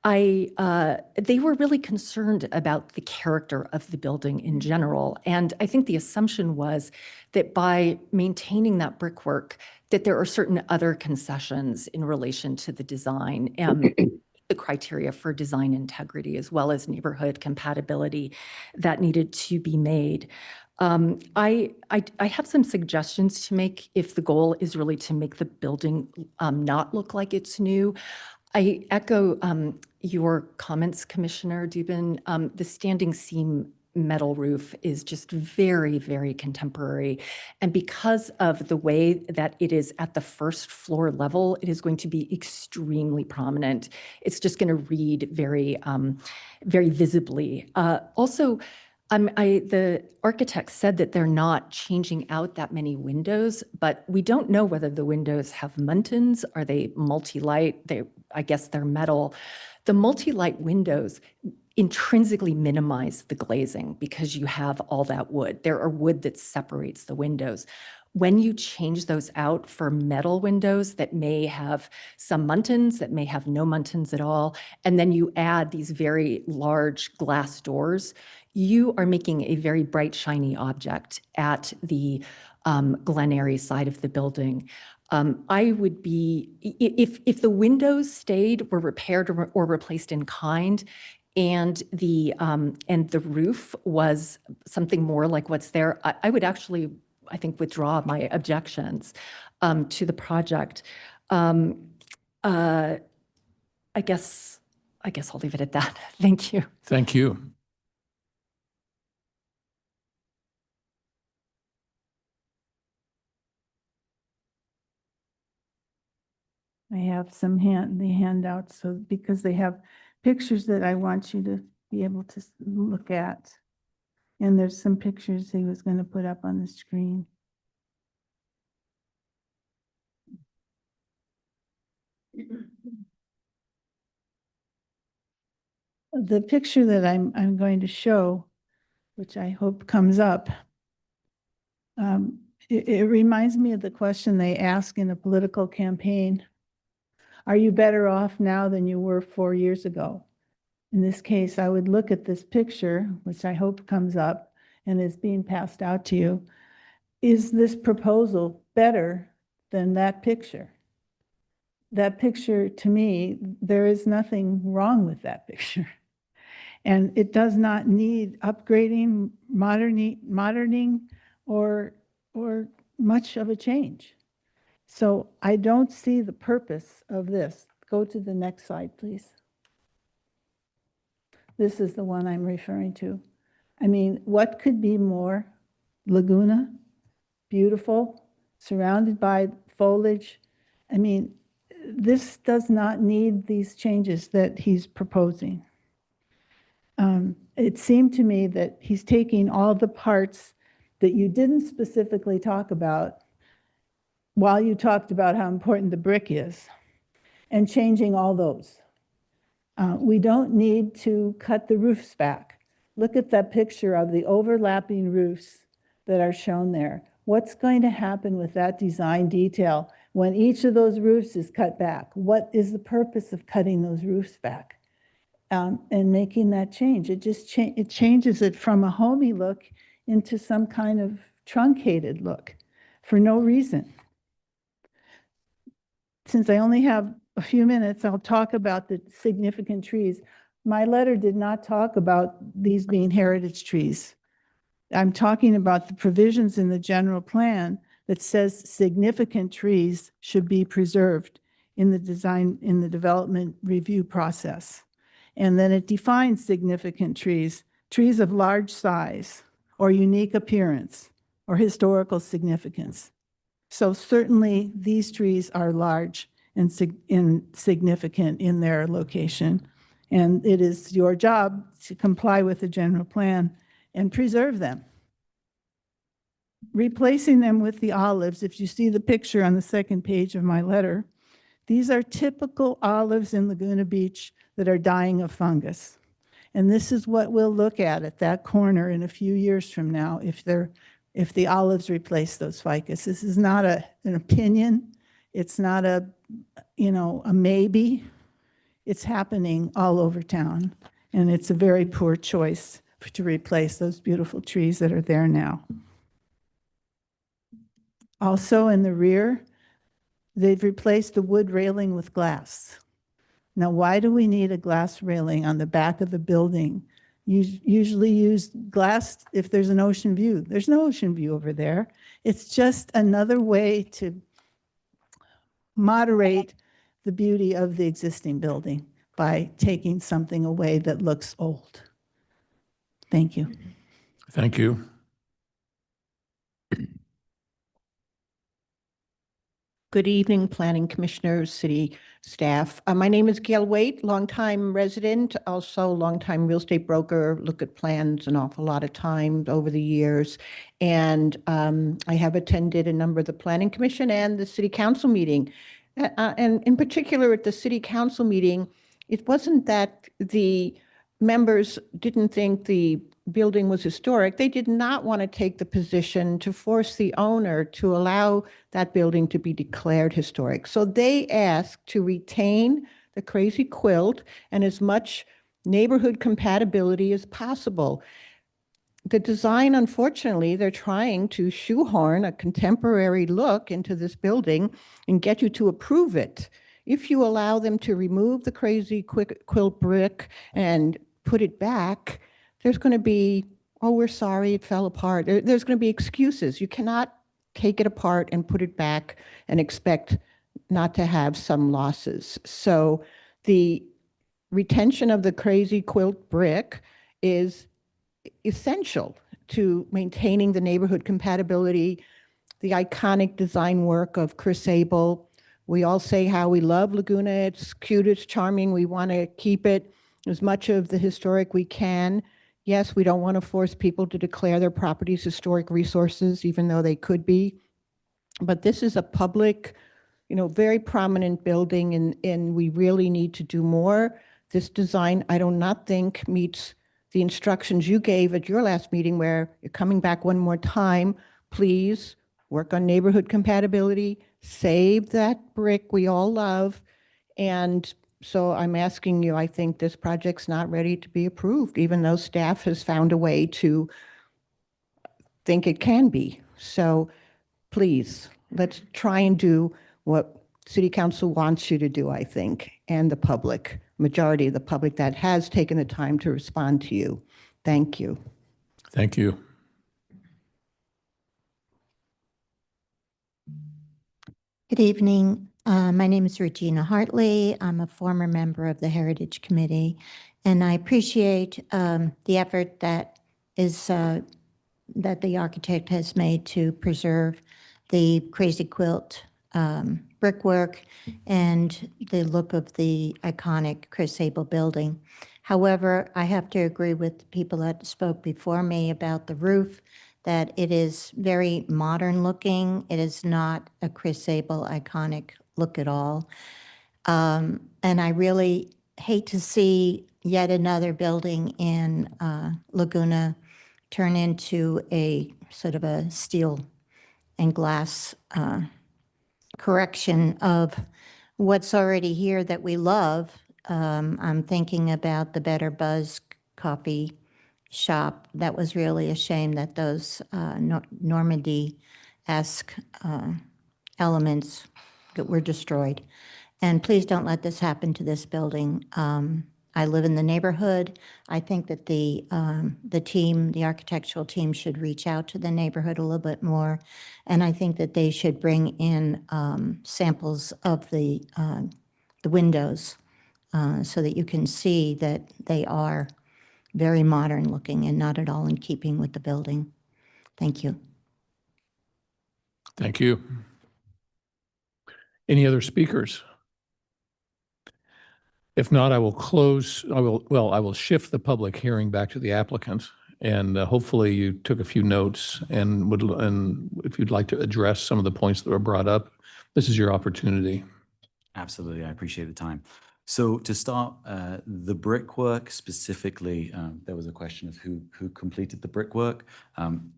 They were really concerned about the character of the building in general. And I think the assumption was that by maintaining that brickwork, that there are certain other concessions in relation to the design and the criteria for design integrity, as well as neighborhood compatibility that needed to be made. I have some suggestions to make if the goal is really to make the building not look like it's new. I echo your comments, Commissioner Dubin. The standing seam metal roof is just very, very contemporary. And because of the way that it is at the first floor level, it is going to be extremely prominent. It's just going to read very, very visibly. Also, the architect said that they're not changing out that many windows, but we don't know whether the windows have muntins. Are they multi-light? I guess they're metal. The multi-light windows intrinsically minimize the glazing because you have all that wood. There are wood that separates the windows. When you change those out for metal windows that may have some muntins, that may have no muntins at all, and then you add these very large glass doors, you are making a very bright, shiny object at the Glen Eyrie side of the building. I would be, if the windows stayed, were repaired or replaced in kind, and the roof was something more like what's there, I would actually, I think, withdraw my objections to the project. I guess I'll leave it at that. Thank you. Thank you. I have some handouts, so because they have pictures that I want you to be able to look at. And there's some pictures he was going to put up on the screen. The picture that I'm going to show, which I hope comes up, it reminds me of the question they ask in a political campaign. Are you better off now than you were 4 years ago? In this case, I would look at this picture, which I hope comes up and is being passed out to you. Is this proposal better than that picture? That picture, to me, there is nothing wrong with that picture. And it does not need upgrading, moderning, or much of a change. So I don't see the purpose of this. Go to the next slide, please. This is the one I'm referring to. I mean, what could be more Laguna, beautiful, surrounded by foliage? I mean, this does not need these changes that he's proposing. It seemed to me that he's taking all the parts that you didn't specifically talk about while you talked about how important the brick is, and changing all those. We don't need to cut the roofs back. Look at that picture of the overlapping roofs that are shown there. What's going to happen with that design detail when each of those roofs is cut back? What is the purpose of cutting those roofs back and making that change? It just it changes it from a homey look into some kind of truncated look for no reason. Since I only have a few minutes, I'll talk about the significant trees. My letter did not talk about these being heritage trees. I'm talking about the provisions in the general plan that says significant trees should be preserved in the development review process. And then it defines significant trees, trees of large size or unique appearance or historical significance. So certainly these trees are large and significant in their location. And it is your job to comply with the general plan and preserve them. Replacing them with the olives, if you see the picture on the second page of my letter, these are typical olives in Laguna Beach that are dying of fungus. And this is what we'll look at that corner in a few years from now if the olives replace those ficus. This is not an opinion. It's not a maybe. It's happening all over town. And it's a very poor choice to replace those beautiful trees that are there now. Also in the rear, they've replaced the wood railing with glass. Now, why do we need a glass railing on the back of the building? You usually use glass if there's an ocean view. There's no ocean view over there. It's just another way to moderate the beauty of the existing building by taking something away that looks old. Thank you. Thank you. Good evening, Planning Commissioners, City staff. My name is Gail Waite, longtime resident, also longtime real estate broker, look at plans an awful lot of times over the years. And I have attended a number of the Planning Commission and the City Council meeting. And in particular at the City Council meeting, it wasn't that the members didn't think the building was historic. They did not want to take the position to force the owner to allow that building to be declared historic. So they asked to retain the Crazy Quilt and as much neighborhood compatibility as possible. The design, unfortunately, they're trying to shoehorn a contemporary look into this building and get you to approve it. If you allow them to remove the Crazy Quilt brick and put it back, there's going to be, oh, we're sorry, it fell apart. There's going to be excuses. You cannot take it apart and put it back and expect not to have some losses. So the retention of the Crazy Quilt brick is essential to maintaining the neighborhood compatibility, the iconic design work of Chris Abel. We all say how we love Laguna. It's cute, it's charming. We want to keep it as much of the historic we can. Yes, we don't want to force people to declare their properties historic resources, even though they could be. But this is a public, very prominent building, and we really need to do more. This design, I do not think, meets the instructions you gave at your last meeting where you're coming back one more time. Please work on neighborhood compatibility, save that brick we all love, and so I'm asking you, I think this project's not ready to be approved, even though staff has found a way to think it can be. So please, let's try and do what City Council wants you to do, I think, and the public, majority of the public that has taken the time to respond to you. Thank you. Thank you. Good evening. My name is Regina Hartley. I'm a former member of the Heritage Committee, and I appreciate the effort that the architect has made to preserve the Crazy Quilt brickwork and the look of the iconic Chris Abel building. However, I have to agree with the people that spoke before me about the roof, that it is very modern looking. It is not a Chris Abel iconic look at all. And I really hate to see yet another building in Laguna turn into a sort of a steel and glass correction of what's already here that we love. I'm thinking about the Better Buzz coffee shop. That was really a shame that those Normandy-esque elements that were destroyed. And please don't let this happen to this building. I live in the neighborhood. I think that the team, the architectural team should reach out to the neighborhood a little bit more. And I think that they should bring in samples of the windows so that you can see that they are very modern looking and not at all in keeping with the building. Thank you. Thank you. Any other speakers? If not, I will shift the public hearing back to the applicant. And hopefully you took a few notes and if you'd like to address some of the points that were brought up, this is your opportunity. Absolutely, I appreciate the time. So to start, the brickwork specifically, there was a question of who completed the brickwork.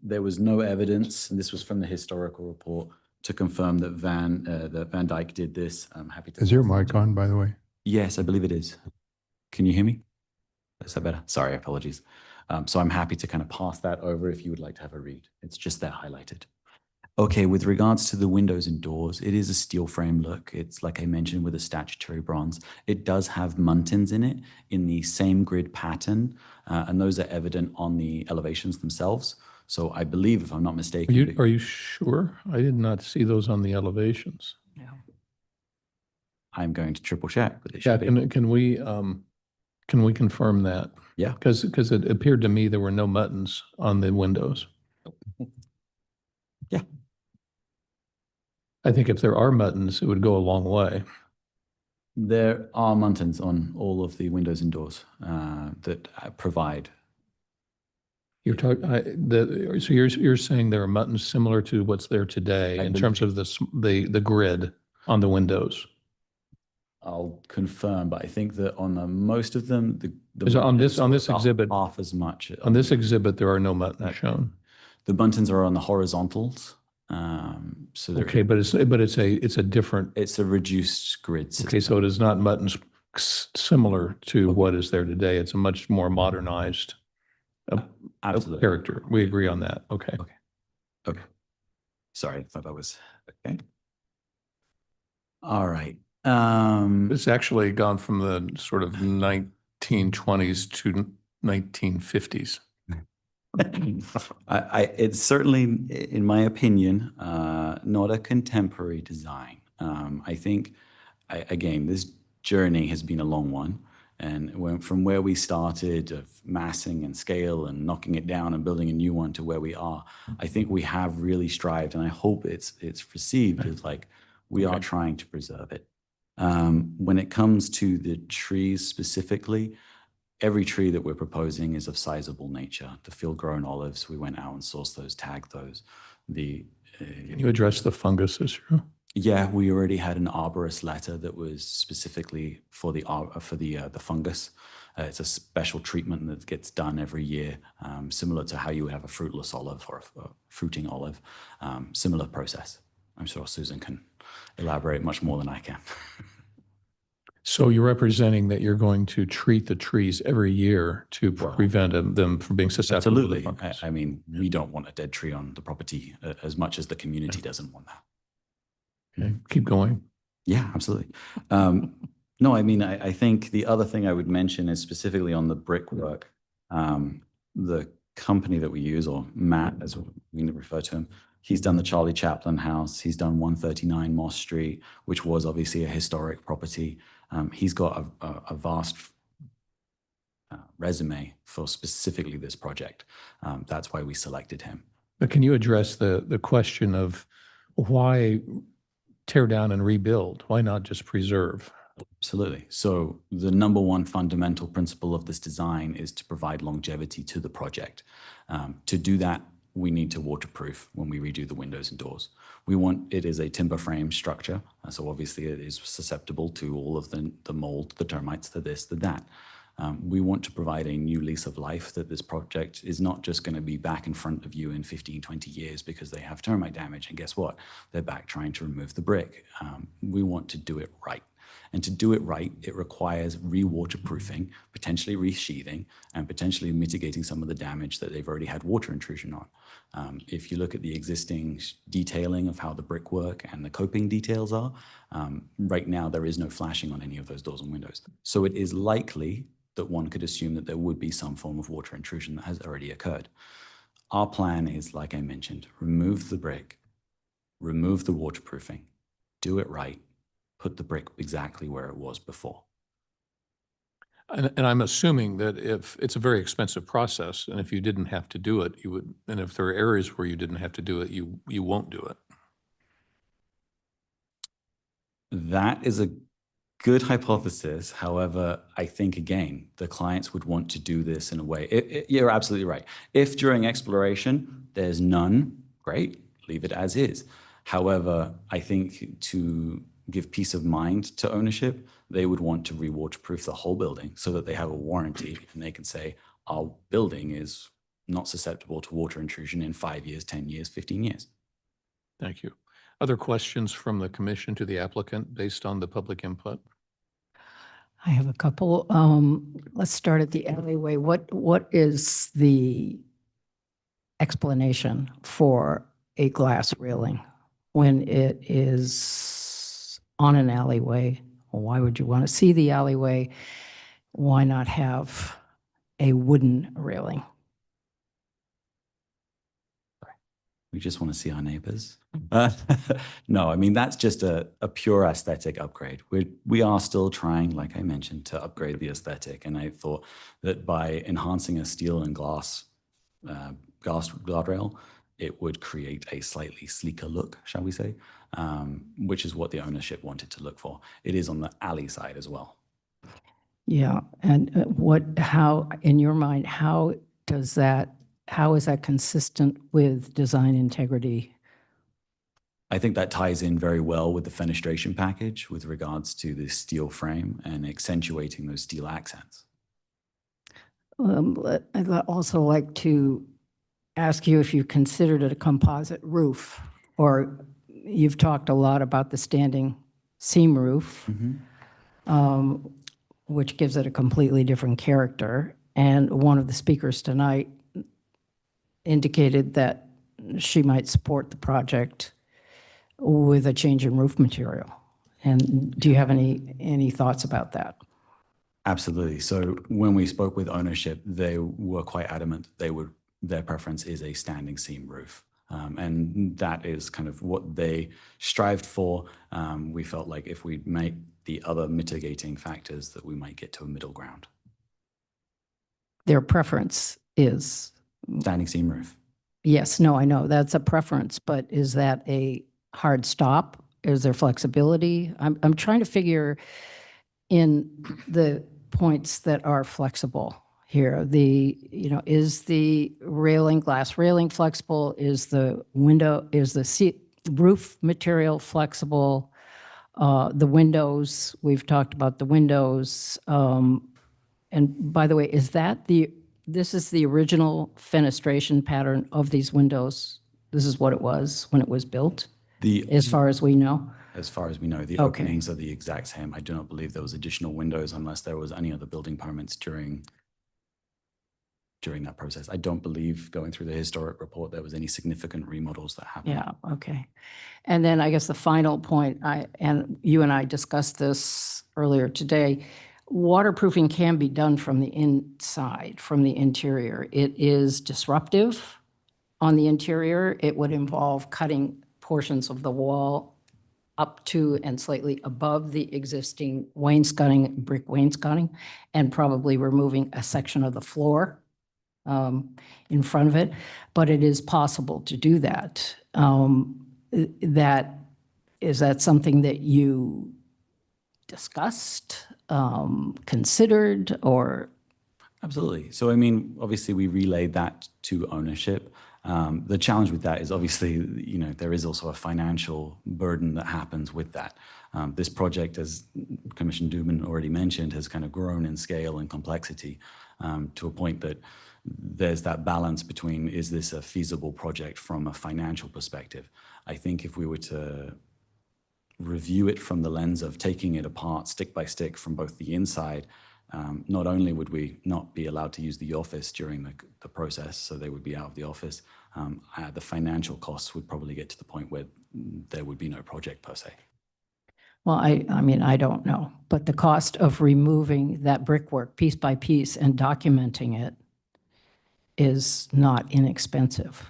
There was no evidence, and this was from the historical report, to confirm that Van Dyke did this. I'm happy to. Is your mic on, by the way? Yes, I believe it is. Can you hear me? Is that better? Sorry, apologies. So I'm happy to kind of pass that over if you would like to have a read. It's just there highlighted. Okay, with regards to the windows and doors, it is a steel frame look. It's like I mentioned with a statutory bronze. It does have muntins in it in the same grid pattern, and those are evident on the elevations themselves. So I believe, if I'm not mistaken. Are you sure? I did not see those on the elevations. I'm going to triple check, but it Yeah, should be. can we confirm that? Yeah. Because it appeared to me there were no muttons on the windows. Yeah. I think if there are muttons, it would go a long way. There are muntins on all of the windows and doors that provide. You're talking, so you're saying there are muttons similar to what's there today in terms of the grid on the windows? I'll confirm, but I think that on most of them, On this exhibit, half as much. on this exhibit, there are no muttons shown. The muntins are on the horizontals. So Okay, but it's a different. It's a reduced grid system. Okay, so it is not muttons similar to what is there today. It's a much more modernized Absolutely. character. We agree on that. Okay. Okay. Sorry, I thought that was okay. All right. It's actually gone from the sort of 1920s to 1950s. It's certainly, in my opinion, not a contemporary design. I think, again, this journey has been a long one. And from where we started of massing and scale and knocking it down and building a new one to where we are, I think we have really strived, and I hope it's perceived as like we are trying to preserve it. When it comes to the trees specifically, every tree that we're proposing is of sizable nature. The field-grown olives, we went out and sourced those, tagged those. Can you address the fungus issue? Yeah, we already had an arborist letter that was specifically for the fungus. It's a special treatment that gets done every year, similar to how you would have a fruitless olive or a fruiting olive. Similar process. I'm sure Susan can elaborate much more than I can. So you're representing that you're going to treat the trees every year to prevent them from being susceptible to the Absolutely. fungus. I mean, we don't want a dead tree on the property as much as the community doesn't want that. Okay, keep going. Yeah, absolutely. No, I mean, I think the other thing I would mention is specifically on the brickwork. The company that we use, or Matt, as we refer to him, he's done the Charlie Chaplin House. He's done 139 Moss Street, which was obviously a historic property. He's got a vast resume for specifically this project. That's why we selected him. But can you address the question of why tear down and rebuild? Why not just preserve? Absolutely. So the number one fundamental principle of this design is to provide longevity to the project. To do that, we need to waterproof when we redo the windows and doors. It is a timber frame structure, so obviously it is susceptible to all of the mold, the termites, the this, the that. We want to provide a new lease of life, that this project is not just going to be back in front of you in 15, 20 years because they have termite damage, and guess what? They're back trying to remove the brick. We want to do it right. And to do it right, it requires re-waterproofing, potentially resheathing, and potentially mitigating some of the damage that they've already had water intrusion on. If you look at the existing detailing of how the brickwork and the coping details are, right now there is no flashing on any of those doors and windows. So it is likely that one could assume that there would be some form of water intrusion that has already occurred. Our plan is, like I mentioned, remove the brick, remove the waterproofing, do it right, put the brick exactly where it was before. And I'm assuming that if it's a very expensive process, and if you didn't have to do it, you would, and if there are areas where you didn't have to do it, you won't do it. That is a good hypothesis. However, I think, again, the clients would want to do this in a way. You're absolutely right. If during exploration there's none, great, leave it as is. However, I think to give peace of mind to ownership, they would want to re-waterproof the whole building so that they have a warranty and they can say, our building is not susceptible to water intrusion in 5 years, 10 years, 15 years. Thank you. Other questions from the commission to the applicant based on the public input? I have a couple. Let's start at the alleyway. What is the explanation for a glass railing when it is on an alleyway? Why would you want to see the alleyway? Why not have a wooden railing? We just want to see our neighbors. No, I mean, that's just a pure aesthetic upgrade. We are still trying, like I mentioned, to upgrade the aesthetic. And I thought that by enhancing a steel and glass guardrail, it would create a slightly sleeker look, shall we say, which is what the ownership wanted to look for. It is on the alley side as well. Yeah, and how, in your mind, how is that consistent with design integrity? I think that ties in very well with the fenestration package with regards to the steel frame and accentuating those steel accents. I'd also like to ask you if you considered it a composite roof, or you've talked a lot about the standing seam roof, which gives it a completely different character. And one of the speakers tonight indicated that she might support the project with a change in roof material. And do you have any thoughts about that? Absolutely. So when we spoke with ownership, they were quite adamant their preference is a standing seam roof. And that is kind of what they strived for. We felt like if we make the other mitigating factors that we might get to a middle ground. Their preference is? Standing seam roof. Yes, no, I know that's a preference, but is that a hard stop? Is there flexibility? I'm trying to figure in the points that are flexible here. Is the glass railing flexible? Is the roof material flexible? The windows, we've talked about the windows. And by the way, this is the original fenestration pattern of these windows? This is what it was when it was built, as far as we know? As far as we know, the openings are the exact same. I do not believe there was additional windows unless there was any other building permits during that process. I don't believe, going through the historic report, there was any significant remodels that happened. Yeah, okay. And then I guess the final point, and you and I discussed this earlier today, waterproofing can be done from the inside, from the interior. It is disruptive on the interior. It would involve cutting portions of the wall up to and slightly above the existing wainscoting, brick wainscoting, and probably removing a section of the floor in front of it. But it is possible to do that. Is that something that you discussed, considered, or? Absolutely. So, I mean, obviously we relayed that to ownership. The challenge with that is obviously, there is also a financial burden that happens with that. This project, as Commissioner Dubin already mentioned, has kind of grown in scale and complexity to a point that there's that balance between, is this a feasible project from a financial perspective? I think if we were to review it from the lens of taking it apart stick by stick from both the inside, not only would we not be allowed to use the office during the process, so they would be out of the office, the financial costs would probably get to the point where there would be no project per se. Well, I mean, I don't know, but the cost of removing that brickwork piece by piece and documenting it is not inexpensive.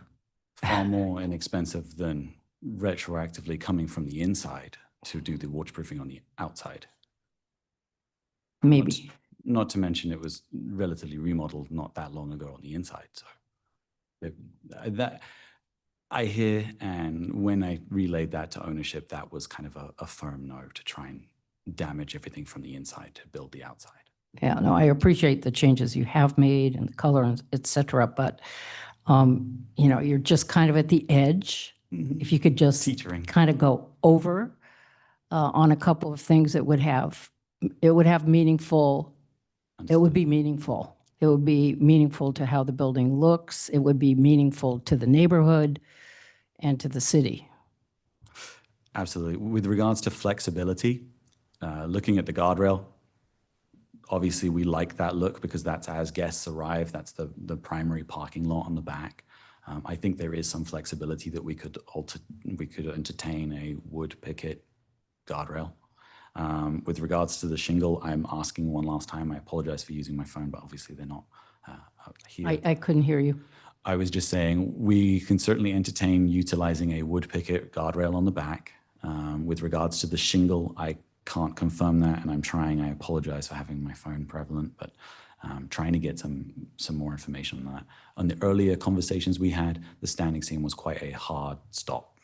Far more inexpensive than retroactively coming from the inside to do the waterproofing on the outside. Maybe. Not to mention it was relatively remodeled not that long ago on the inside. So that I hear, and when I relayed that to ownership, that was kind of a firm no to try and damage everything from the inside to build the outside. Yeah, no, I appreciate the changes you have made and the color, and et cetera, but, you know, you're just kind of at the edge. If you could just Teetering. kind of go over on a couple of things that would have meaningful, it would be meaningful. It would be meaningful to how the building looks. It would be meaningful to the neighborhood and to the city. Absolutely. With regards to flexibility, looking at the guardrail, obviously we like that look because that's as guests arrive, that's the primary parking lot on the back. I think there is some flexibility that we could entertain a wood picket guardrail. With regards to the shingle, I'm asking one last time. I apologize for using my phone, but obviously they're not here. I couldn't hear you. I was just saying we can certainly entertain utilizing a wood picket guardrail on the back. With regards to the shingle, I can't confirm that, and I'm trying. I apologize for having my phone prevalent, but trying to get some more information on that. On the earlier conversations we had, the standing seam was quite a hard stop.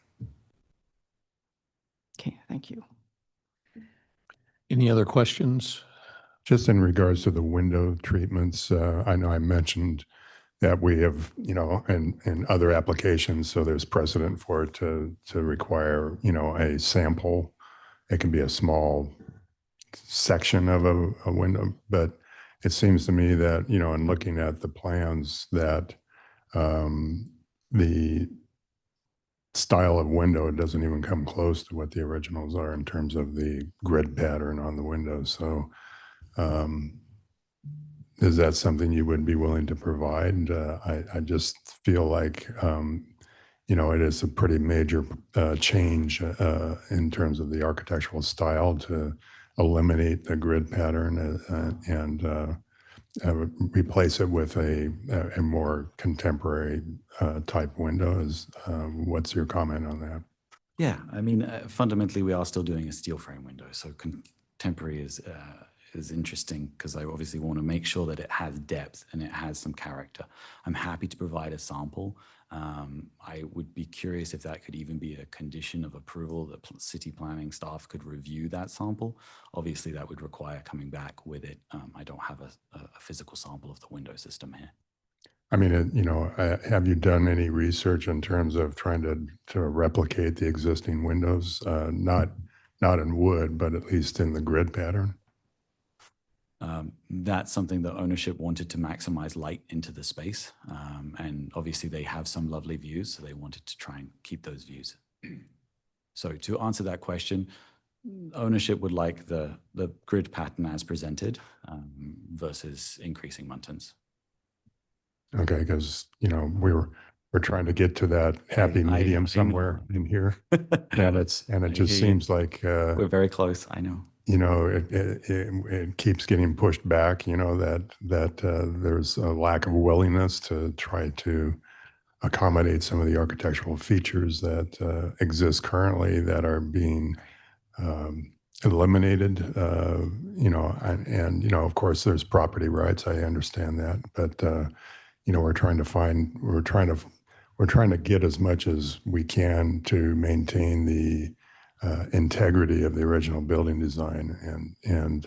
Okay, thank you. Any other questions? Just in regards to the window treatments, I know I mentioned that we have, you know, in other applications, so there's precedent for it to require, you know, a sample. It can be a small section of a window, but it seems to me that, you know, in looking at the plans, that the style of window, it doesn't even come close to what the originals are in terms of the grid pattern on the window. So is that something you would be willing to provide? I just feel like, you know, it is a pretty major change in terms of the architectural style to eliminate the grid pattern and replace it with a more contemporary type window. What's your comment on that? Yeah, I mean, fundamentally, we are still doing a steel frame window. So contemporary is interesting because I obviously want to make sure that it has depth and it has some character. I'm happy to provide a sample. I would be curious if that could even be a condition of approval, that city planning staff could review that sample. Obviously, that would require coming back with it. I don't have a physical sample of the window system here. I mean, you know, have you done any research in terms of trying to replicate the existing windows, not in wood, but at least in the grid pattern? That's something that ownership wanted to maximize light into the space. And obviously they have some lovely views, so they wanted to try and keep those views. So to answer that question, ownership would like the grid pattern as presented versus increasing muntins. Okay, because, you know, we're trying to get to that happy medium somewhere in here. And it just seems like we're very close, I know. You know, it keeps getting pushed back, you know, that there's a lack of willingness to try to accommodate some of the architectural features that exist currently that are being eliminated, you know, and, you know, of course, there's property rights. I understand that. But, you know, we're trying to get as much as we can to maintain the integrity of the original building design. And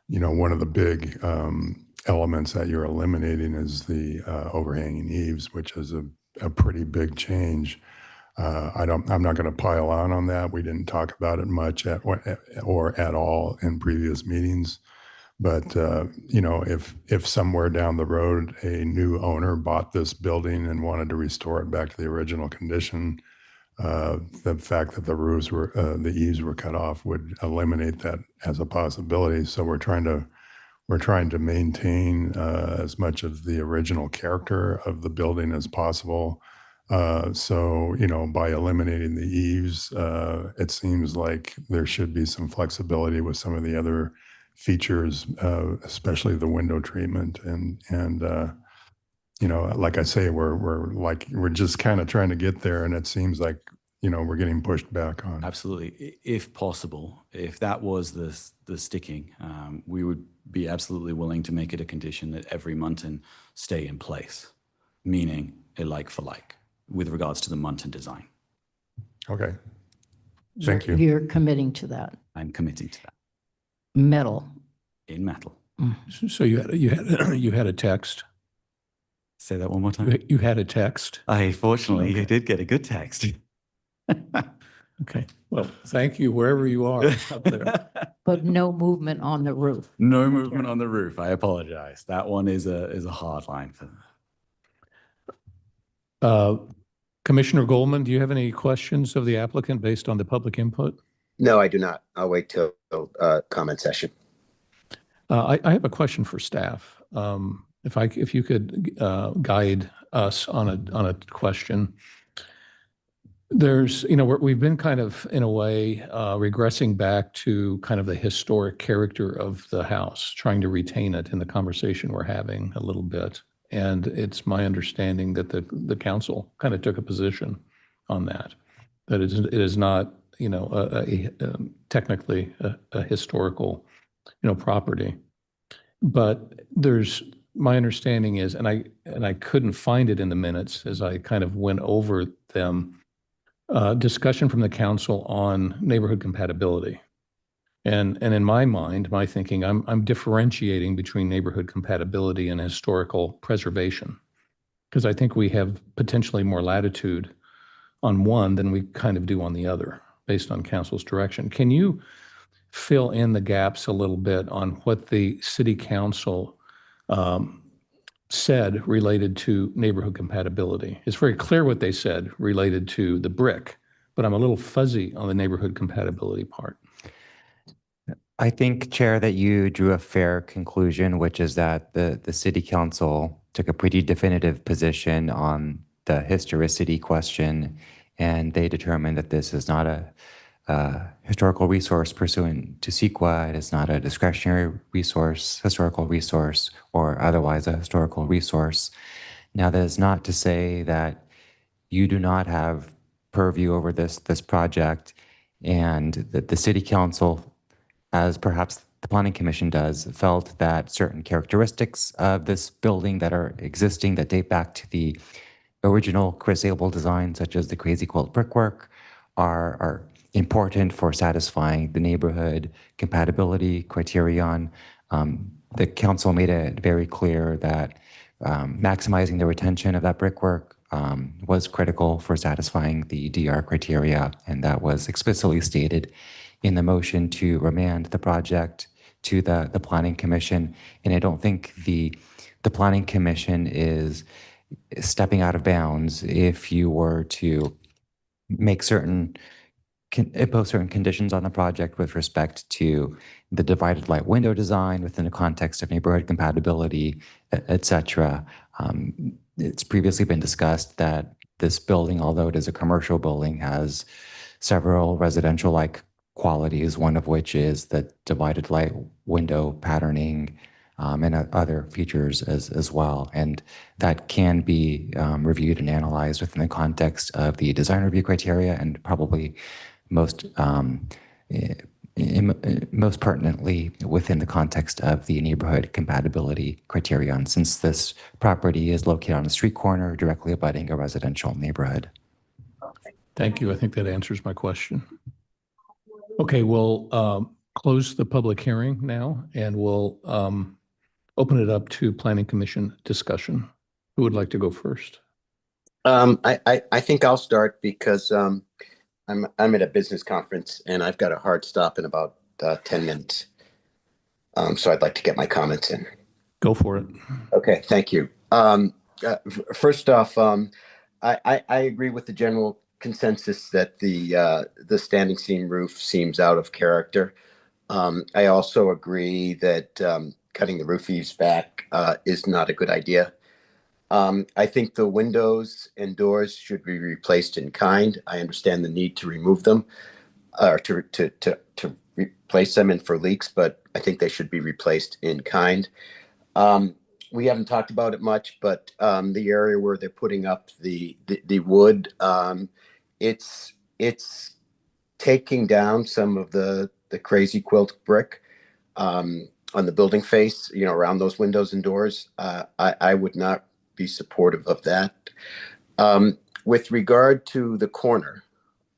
you know, one of the big elements that you're eliminating is the overhanging eaves, which is a pretty big change. I'm not going to pile on that. We didn't talk about it much or at all in previous meetings. But you know, if somewhere down the road a new owner bought this building and wanted to restore it back to the original condition, the fact that the eaves were cut off would eliminate that as a possibility. So we're trying to maintain as much of the original character of the building as possible, So, by eliminating the eaves, it seems like there should be some flexibility with some of the other features, especially the window treatment. Like I say, we're just kind of trying to get there, and it seems like, we're getting pushed back on. Absolutely. If possible, if that was the sticking, we would be absolutely willing to make it a condition that every Muntin stay in place, meaning a like for like with regards to the Muntin design. Okay. Thank you. You're committing to that. I'm committing to that Metal. in metal. So you had a text. Say that one more time. You had a text. I fortunately did get a good text. Okay. Well, thank you wherever you are up there. But no movement on the roof. No movement on the roof. I apologize. That one is a hard line for Commissioner Goldman, do you have any questions of the applicant based on the public input? No, I do not. I'll wait till comment session. I have a question for staff. If you could guide us on a question. There's, we've been kind of, in a way, regressing back to kind of the historic character of the house, trying to retain it in the conversation we're having a little bit. And it's my understanding that the council kind of took a position on that it is not, technically a historical, property. But my understanding is, and I couldn't find it in the minutes as I kind of went over them, discussion from the council on neighborhood compatibility. And in my mind, my thinking, I'm differentiating between neighborhood compatibility and historical preservation, because I think we have potentially more latitude on one than we kind of do on the other, based on council's direction. Can you fill in the gaps a little bit on what the city council said related to neighborhood compatibility? It's very clear what they said related to the brick, but I'm a little fuzzy on the neighborhood compatibility part. I think, Chair, that you drew a fair conclusion, which is that the city council took a pretty definitive position on the historicity question, and they determined that this is not a historical resource pursuant to CEQA. It is not a discretionary resource, historical resource, or otherwise a historical resource. Now, that is not to say that you do not have purview over this project, and that the city council, as perhaps the Planning Commission does, felt that certain characteristics of this building that are existing, that date back to the original Chris Abel design, such as the Crazy Quilt brickwork, are important for satisfying the neighborhood compatibility criterion. The council made it very clear that maximizing the retention of that brickwork was critical for satisfying the DR criteria, and that was explicitly stated in the motion to remand the project to the Planning Commission. And I don't think the Planning Commission is stepping out of bounds if you were to make impose certain conditions on the project with respect to the divided light window design within the context of neighborhood compatibility, et cetera. It's previously been discussed that this building, although it is a commercial building, has several residential-like qualities, one of which is the divided light window patterning and other features as well. And that can be reviewed and analyzed within the context of the design review criteria, and probably most pertinently within the context of the neighborhood compatibility criterion, since this property is located on a street corner directly abutting a residential neighborhood. Thank you. I think that answers my question. Okay, we'll close the public hearing now, and we'll open it up to Planning Commission discussion. Who would like to go first? I think I'll start because I'm at a business conference and I've got a hard stop in about 10 minutes. So I'd like to get my comments in. Go for it. Okay, thank you. First off, I agree with the general consensus that the standing seam roof seems out of character. I also agree that cutting the roof eaves back is not a good idea. I think the windows and doors should be replaced in kind. I understand the need to remove them or to replace them and for leaks, but I think they should be replaced in kind. We haven't talked about it much, but the area where they're putting up the wood, it's taking down some of the crazy quilt brick on the building face, you know, around those windows and doors. I would not be supportive of that. With regard to the corner,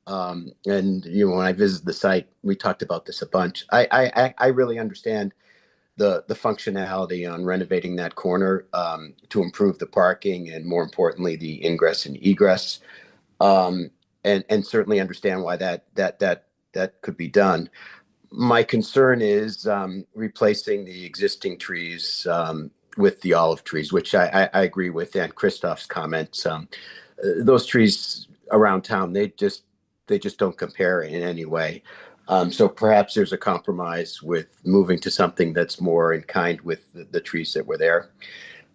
and you know, when I visited the site, we talked about this a bunch. I really understand the functionality on renovating that corner to improve the parking and, more importantly, the ingress and egress, and certainly understand why that could be done. My concern is replacing the existing trees with the olive trees, which I agree with, and Christoph's comments. Those trees around town, they just don't compare in any way. So perhaps there's a compromise with moving to something that's more in kind with the trees that were there.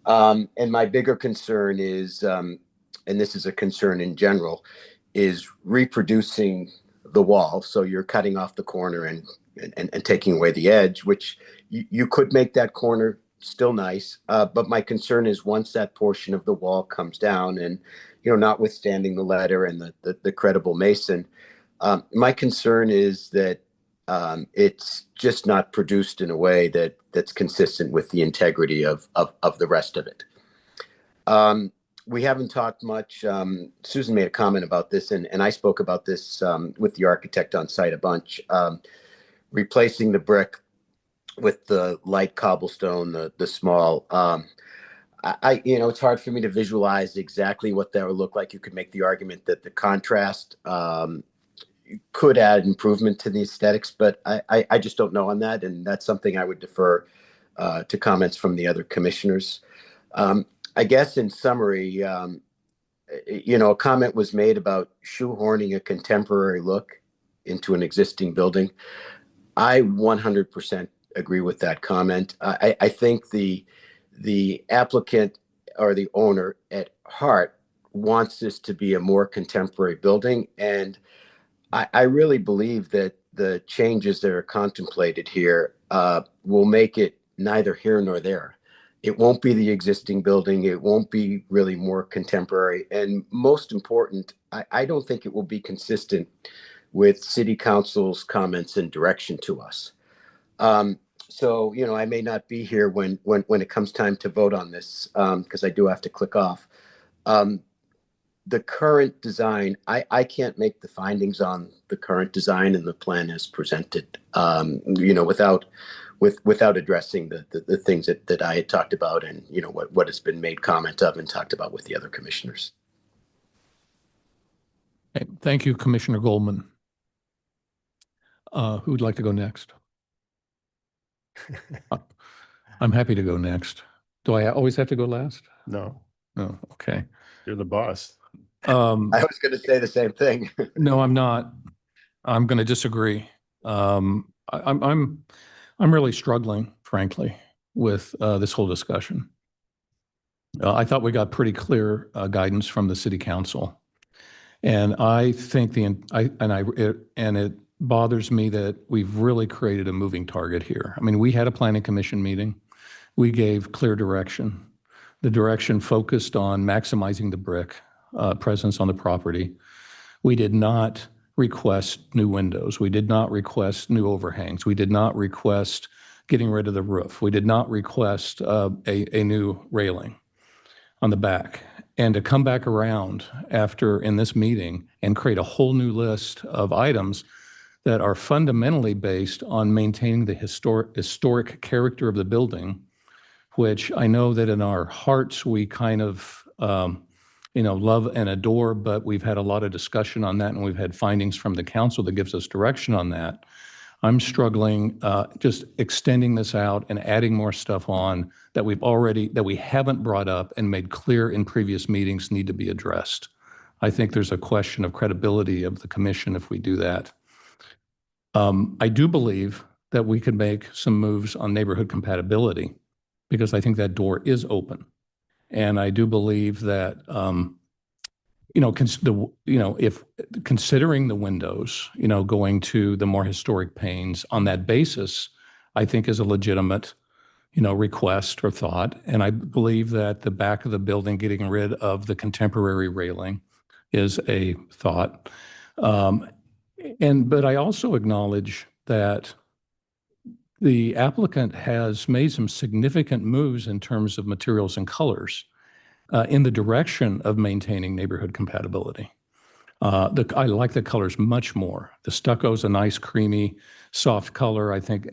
And my bigger concern is, and this is a concern in general, is reproducing the wall. So you're cutting off the corner and taking away the edge, which you could make that corner still nice. But my concern is once that portion of the wall comes down, and, you know, notwithstanding the letter and the credible mason, my concern is that it's just not produced in a way that's consistent with the integrity of the rest of it. We haven't talked much. Susan made a comment about this, and I spoke about this with the architect on site a bunch. Replacing the brick with the light cobblestone, the small. You know, it's hard for me to visualize exactly what that would look like. You could make the argument that the contrast could add improvement to the aesthetics, but I just don't know on that, and that's something I would defer to comments from the other commissioners. I guess in summary, you know, a comment was made about shoehorning a contemporary look into an existing building. I 100% agree with that comment. I think the applicant or the owner at heart wants this to be a more contemporary building, and I really believe that the changes that are contemplated here will make it neither here nor there. It won't be the existing building. It won't be really more contemporary. And most important, I don't think it will be consistent with City Council's comments and direction to us. So, you know, I may not be here when it comes time to vote on this because I do have to click off. The current design, I can't make the findings on the current design and the plan as presented, you know, without addressing the things that I had talked about and, you know, what has been made comment of and talked about with the other commissioners. Okay, thank you, Commissioner Goldman. Who would like to go next? I'm happy to go next. Do I always have to go last? No, Oh, okay. you're the boss. I was going to say the same thing. No, I'm not. I'm going to disagree. I'm really struggling, frankly, with this whole discussion. I thought we got pretty clear guidance from the City Council, and I think it bothers me that we've really created a moving target here. I mean, we had a planning commission meeting. We gave clear direction. The direction focused on maximizing the brick presence on the property. We did not request new windows. We did not request new overhangs. We did not request getting rid of the roof. We did not request a new railing on the back. And to come back around after in this meeting and create a whole new list of items that are fundamentally based on maintaining the historic character of the building, which I know that in our hearts we kind of you know, love and adore, but we've had a lot of discussion on that, and we've had findings from the council that gives us direction on that. I'm struggling just extending this out and adding more stuff on that we haven't brought up and made clear in previous meetings need to be addressed. I think there's a question of credibility of the commission if we do that. I do believe that we could make some moves on neighborhood compatibility because I think that door is open. And I do believe that, if considering the windows, going to the more historic panes on that basis, I think is a legitimate, request or thought. And I believe that the back of the building, getting rid of the contemporary railing is a thought. But I also acknowledge that the applicant has made some significant moves in terms of materials and colors in the direction of maintaining neighborhood compatibility. I like the colors much more. The stucco is a nice, creamy, soft color. I think,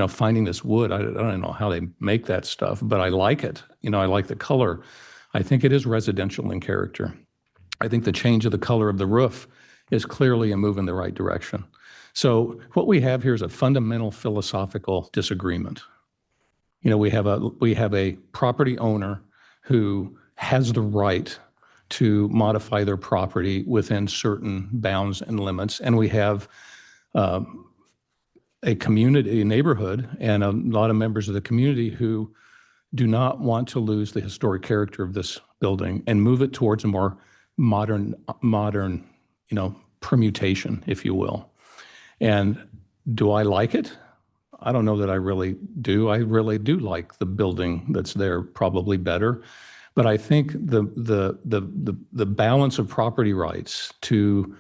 finding this wood, I don't know how they make that stuff, but I like it. I like the color. I think it is residential in character. I think the change of the color of the roof is clearly a move in the right direction. So what we have here is a fundamental philosophical disagreement. We have a property owner who has the right to modify their property within certain bounds and limits, and we have a community, a neighborhood, and a lot of members of the community who do not want to lose the historic character of this building and move it towards a more modern, permutation, if you will. And do I like it? I don't know that I really do. I really do like the building that's there probably better. But I think the balance of property rights to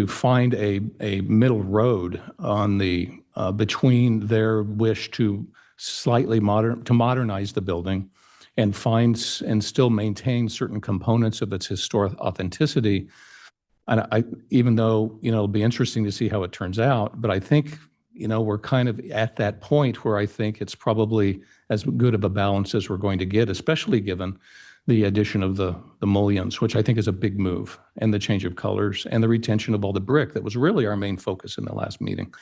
find a middle road on the between their wish to slightly modernize the building and still maintain certain components of its historic authenticity. And even though, it'll be interesting to see how it turns out, but I think, we're kind of at that point where I think it's probably as good of a balance as we're going to get, especially given the addition of the mullions, which I think is a big move, and the change of colors and the retention of all the brick. That was really our main focus in the last meeting.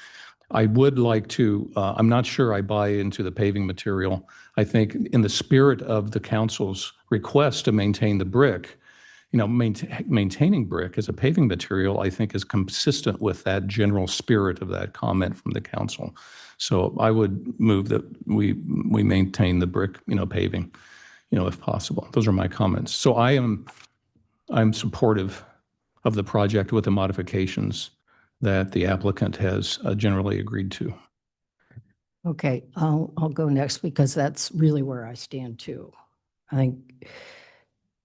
I would like to, I'm not sure I buy into the paving material. I think in the spirit of the council's request to maintain the brick, maintaining brick as a paving material, I think is consistent with that general spirit of that comment from the council. So I would move that we maintain the brick, paving, if possible. Those are my comments. So I'm supportive of the project with the modifications that the applicant has generally agreed to. Okay, I'll go next because that's really where I stand too. I think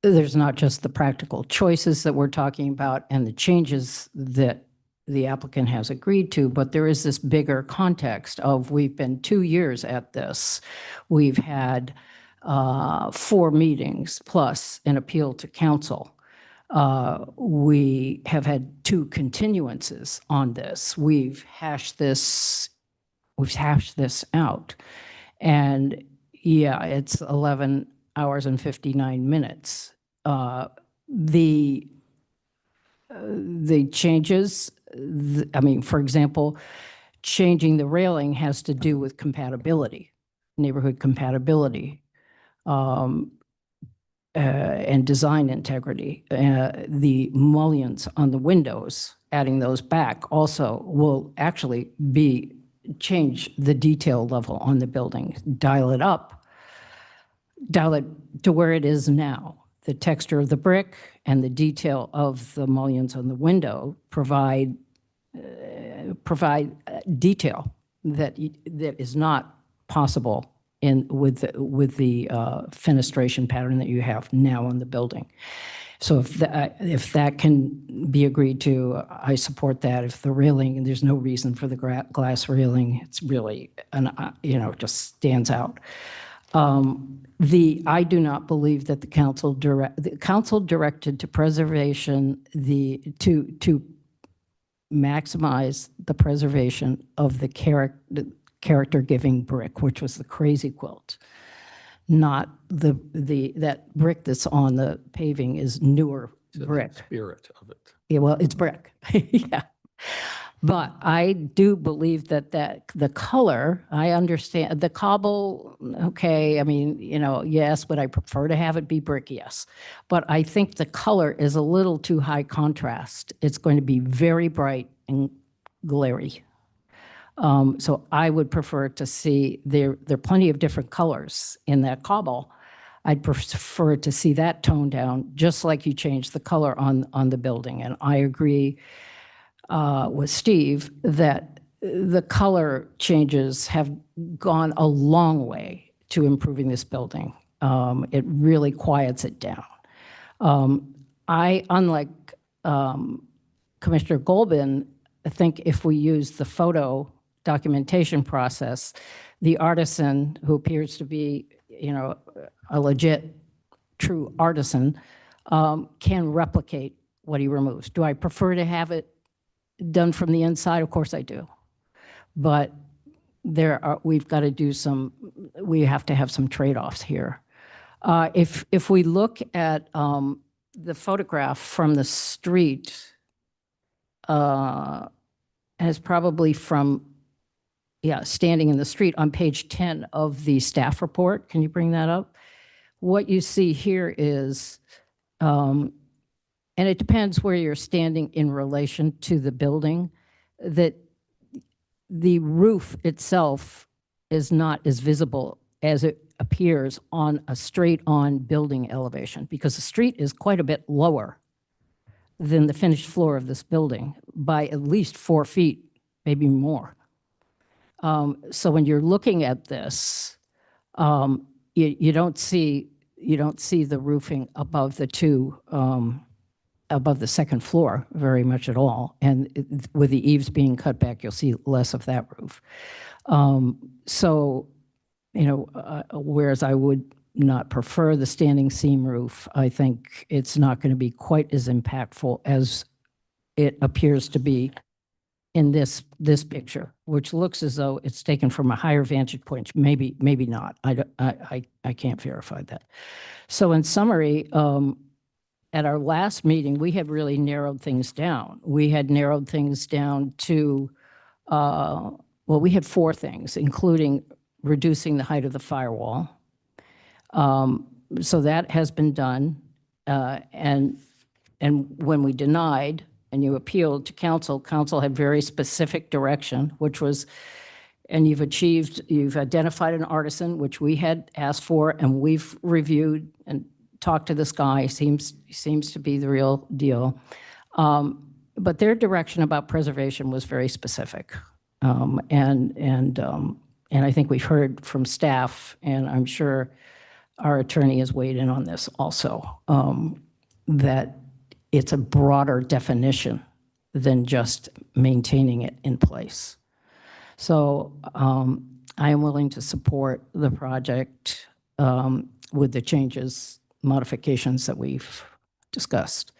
there's not just the practical choices that we're talking about and the changes that the applicant has agreed to, but there is this bigger context of we've been 2 years at this. We've had 4 meetings plus an appeal to council. We have had 2 continuances on this. We've hashed this out. And yeah, it's 11 hours and 59 minutes. The changes, for example, changing the railing has to do with compatibility, neighborhood compatibility, and design integrity. The mullions on the windows, adding those back also will actually change the detail level on the building, dial it to where it is now. The texture of the brick and the detail of the mullions on the window provide detail that is not possible with the fenestration pattern that you have now on the building. So if that can be agreed to, I support that. If the railing, and there's no reason for the glass railing, it's really just stands out. I do not believe that the council directed to preservation to maximize the preservation of the character-giving brick, which was the crazy quilt. Not that brick that's on the paving is newer brick. The spirit of it. Yeah, well, it's brick. Yeah. But I do believe that the color, I understand the cobble, okay, yes, would I prefer to have it be brick? Yes. But I think the color is a little too high contrast. It's going to be very bright and glary. So I would prefer to see there are plenty of different colors in that cobble. I'd prefer to see that toned down, just like you changed the color on the building. And I agree with Steve that the color changes have gone a long way to improving this building. It really quiets it down. Unlike Commissioner Golbin, I think if we use the photo documentation process, the artisan who appears to be, a legit, true artisan, can replicate what he removes. Do I prefer to have it done from the inside? Of course I do. But we've got to do we have to have some trade-offs here. If we look at the photograph from the street, as probably from, standing in the street on page 10 of the staff report. Can you bring that up? What you see here is, and it depends where you're standing in relation to the building, that the roof itself is not as visible as it appears on a straight-on building elevation, because the street is quite a bit lower than the finished floor of this building by at least 4 feet, maybe more. So when you're looking at this, you don't see the roofing above above the second floor very much at all. And with the eaves being cut back, you'll see less of that roof. Whereas I would not prefer the standing seam roof, I think it's not going to be quite as impactful as it appears to be in this picture, which looks as though it's taken from a higher vantage point. Maybe not. I can't verify that. So in summary, at our last meeting, we had really narrowed things down. We had narrowed things down to, we had 4 things, including reducing the height of the firewall. So that has been done. And when we denied and you appealed to council, council had very specific direction, which was, and you've identified an artisan, which we had asked for, and we've reviewed and talked to this guy. Seems to be the real deal. But their direction about preservation was very specific. And I think we've heard from staff, and I'm sure our attorney has weighed in on this also, that it's a broader definition than just maintaining it in place. So I am willing to support the project with the changes, modifications that we've discussed.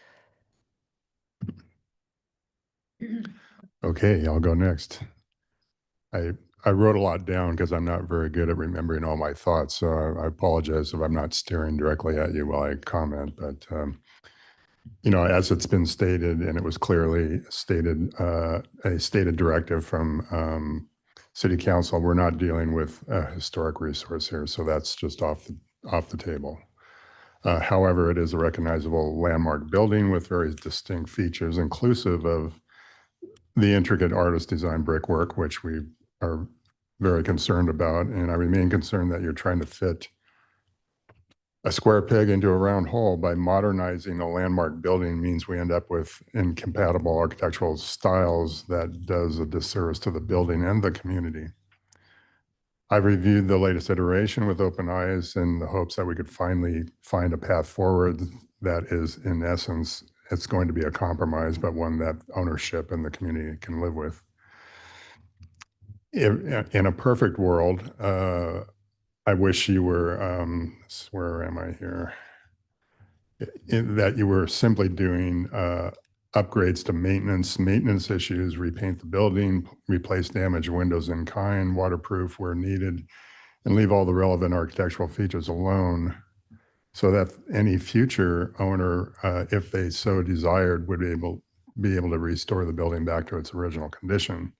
Okay, I'll go next. I wrote a lot down because I'm not very good at remembering all my thoughts, so I apologize if I'm not staring directly at you while I comment. But as it's been stated, and it was clearly stated, a stated directive from City Council, we're not dealing with a historic resource here, so that's just off the table. However, it is a recognizable landmark building with very distinct features, inclusive of the intricate artist design brickwork, which we are very concerned about. And I remain concerned that you're trying to fit a square peg into a round hole. By modernizing a landmark building means we end up with incompatible architectural styles that does a disservice to the building and the community. I've reviewed the latest iteration with open eyes in the hopes that we could finally find a path forward that is, in essence, it's going to be a compromise, but one that ownership and the community can live with. In a perfect world, I wish you were, where am I here? That you were simply doing upgrades to maintenance issues, repaint the building, replace damaged windows in kind, waterproof where needed, and leave all the relevant architectural features alone, so that any future owner, if they so desired, would be able to restore the building back to its original condition.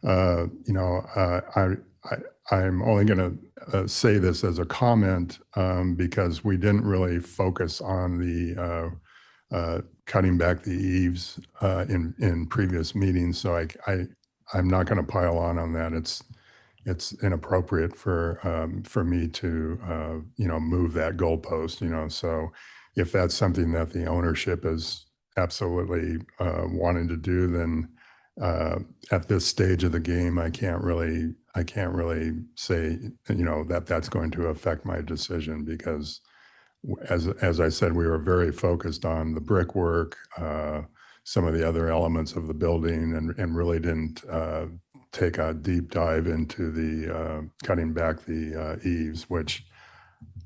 I'm only going to say this as a comment because we didn't really focus on the cutting back the eaves in previous meetings. So I'm not going to pile on that. it's inappropriate for me to, move that goalpost, so if that's something that the ownership is absolutely wanting to do, then at this stage of the game, I can't really say, that that's going to affect my decision because as I said, we were very focused on the brickwork, some of the other elements of the building and really didn't take a deep dive into the cutting back the eaves, which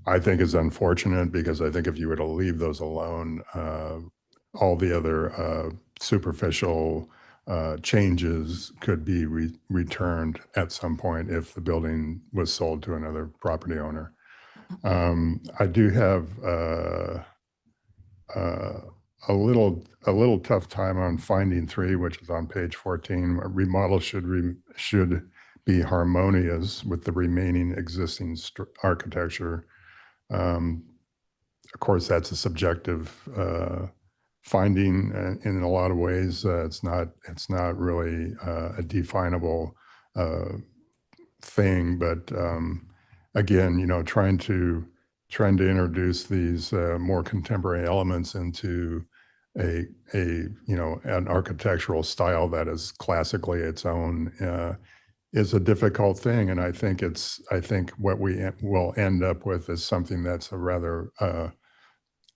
I think is unfortunate because I think if you were to leave those alone, all the other superficial changes could be returned at some point if the building was sold to another property owner. I do have a little tough time on finding 3, which is on page 14. A remodel should be harmonious with the remaining existing architecture. Of course, that's a subjective finding in a lot of ways. It's not really a definable thing, but again, trying to introduce these more contemporary elements into an architectural style that is classically its own is a difficult thing, and I think what we will end up with is something that's a rather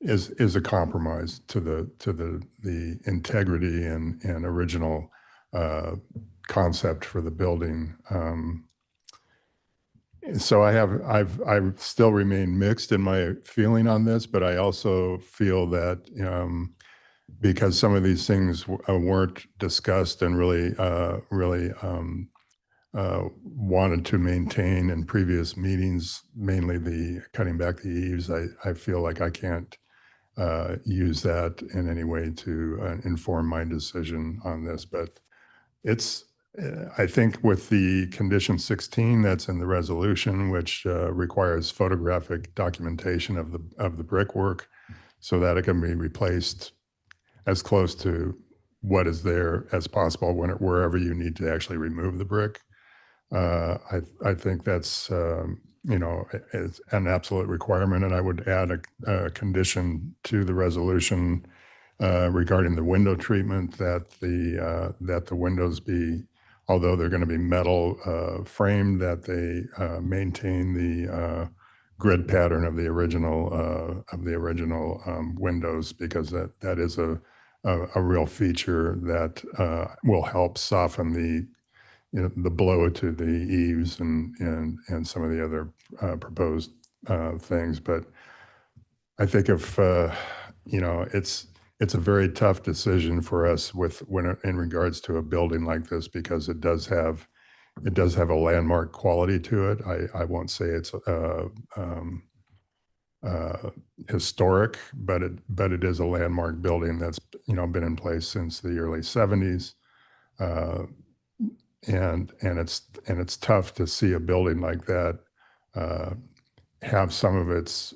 is a compromise to the integrity and original concept for the building. So I still remain mixed in my feeling on this, but I also feel that because some of these things weren't discussed and really wanted to maintain in previous meetings, mainly the cutting back the eaves, I feel like I can't use that in any way to inform my decision on this. But it's I think with the condition 16 that's in the resolution, which requires photographic documentation of the brickwork so that it can be replaced as close to what is there as possible wherever you need to actually remove the brick. I think that's it's an absolute requirement, and I would add a condition to the resolution regarding the window treatment that the windows be, although they're going to be metal framed, that they maintain the grid pattern of the original windows, because that is a real feature that will help soften the blow to the eaves and some of the other proposed things. But I think if it's a very tough decision for us in regards to a building like this, because it does have a landmark quality to it. I won't say it's historic, but it is a landmark building that's been in place since the early 70s. And it's tough to see a building like that have some of its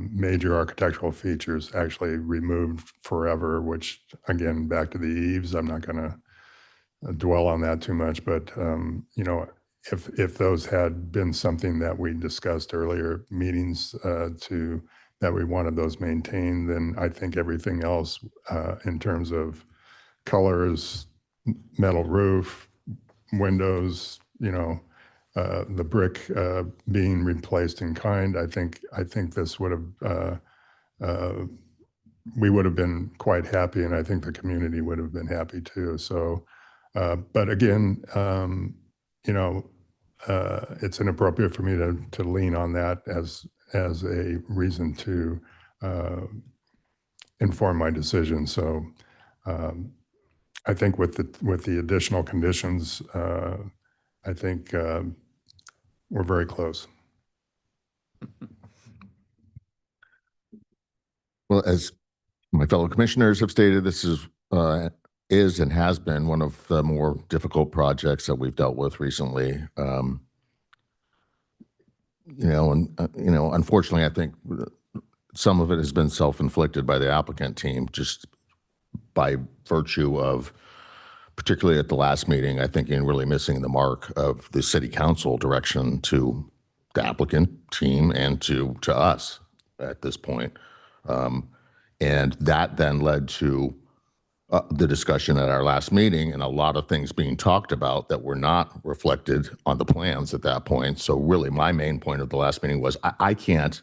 major architectural features actually removed forever, which, again, back to the eaves, I'm not going to dwell on that too much, but if those had been something that we discussed earlier meetings that we wanted those maintained, then I think everything else in terms of colors, metal roof, windows, the brick being replaced in kind, I think this would have we would have been quite happy, and I think the community would have been happy too. So, but again, it's inappropriate for me to lean on that as a reason to inform my decision. So, I think with the additional conditions, I think we're very close. Well, as my fellow commissioners have stated, this is and has been one of the more difficult projects that we've dealt with recently. Unfortunately, I think some of it has been self-inflicted by the applicant team, just by virtue of particularly at the last meeting, I think in really missing the mark of the city council direction to the applicant team and to us at this point. And that then led to the discussion at our last meeting and a lot of things being talked about that were not reflected on the plans at that point. So really my main point of the last meeting was I can't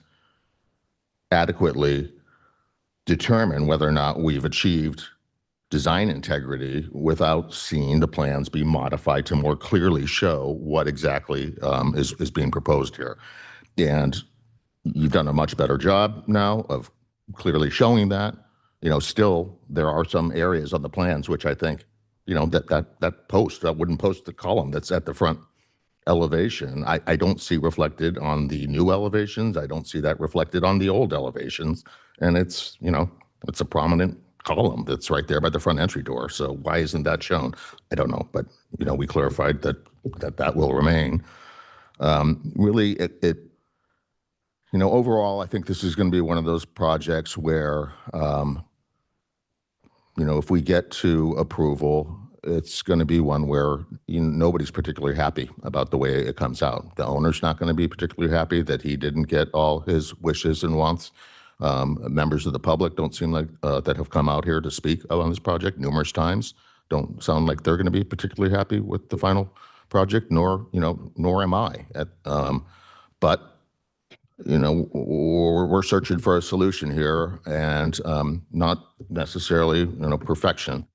adequately determine whether or not we've achieved design integrity without seeing the plans be modified to more clearly show what exactly is being proposed here. And you've done a much better job now of clearly showing that. You know, still there are some areas on the plans which I think, you know, that wooden post, the column that's at the front elevation, I don't see reflected on the new elevations. I don't see that reflected on the old elevations. And it's, you know, it's a prominent column that's right there by the front entry door. So why isn't that shown? I don't know, but you know, we clarified that will remain. Really, you know, overall, I think this is going to be one of those projects where, you know, if we get to approval, it's going to be one where nobody's particularly happy about the way it comes out. The owner's not going to be particularly happy that he didn't get all his wishes and wants. Members of the public don't seem like that have come out here to speak on this project numerous times don't sound like they're going to be particularly happy with the final project, nor am I. But you know, we're searching for a solution here, and not necessarily perfection.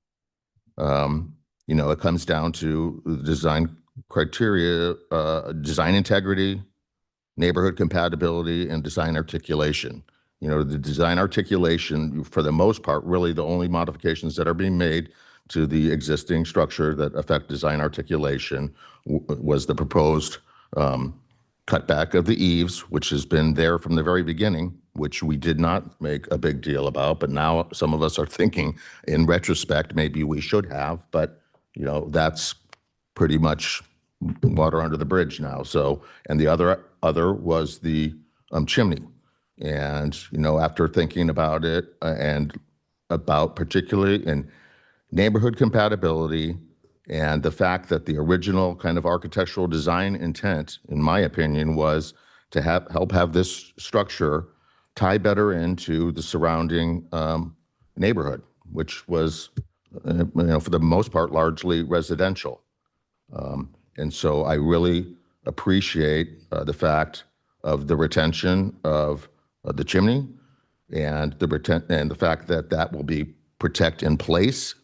You know, it comes down to the design criteria, design integrity, neighborhood compatibility, and design articulation. You know, the design articulation, for the most part, really the only modifications that are being made to the existing structure that affect design articulation was the proposed cutback of the eaves, which has been there from the very beginning, which we did not make a big deal about. But now some of us are thinking, in retrospect, maybe we should have. But you know, that's pretty much water under the bridge now. So, and the other was the chimney. And, you know, after thinking about it and about particularly in neighborhood compatibility and the fact that the original kind of architectural design intent, in my opinion, was to help have this structure tie better into the surrounding neighborhood, which was, you know, for the most part, largely residential. And so I really appreciate the fact of the retention of the chimney and the fact that that will be protect in place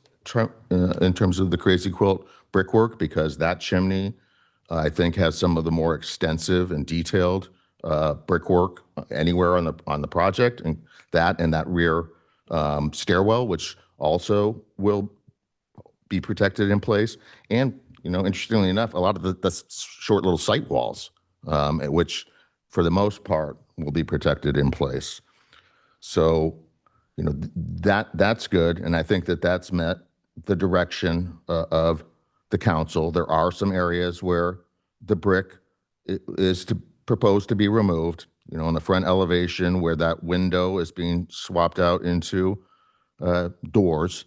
in terms of the Crazy Quilt brickwork, because that chimney, I think, has some of the more extensive and detailed brickwork anywhere on the project, and that rear stairwell, which also will be protected in place. And, you know, interestingly enough, a lot of the short little site walls, which for the most part will be protected in place. So, you know, that's good. And I think that that's met the direction of the council. There are some areas where the brick is proposed to be removed, you know, on the front elevation where that window is being swapped out into doors.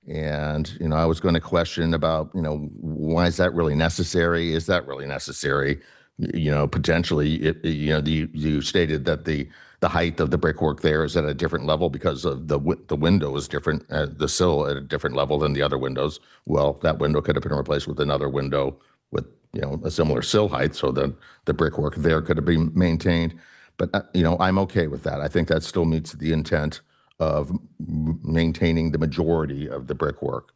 And, you know, I was going to question about, you know, why is that really necessary? Is that really necessary? You know, potentially, you know, you stated that the height of the brickwork there is at a different level because of the window is different, the sill at a different level than the other windows. Well, that window could have been replaced with another window with, you know, a similar sill height, so the brickwork there could have been maintained. But, you know, I'm okay with that. I think that still meets the intent of maintaining the majority of the brickwork.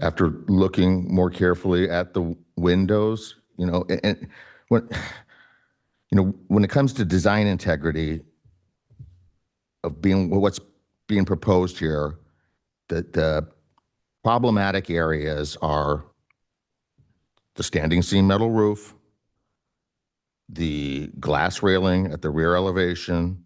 After looking more carefully at the windows, you know, and when it comes to design integrity of what's being proposed here, the problematic areas are the standing seam metal roof, the glass railing at the rear elevation,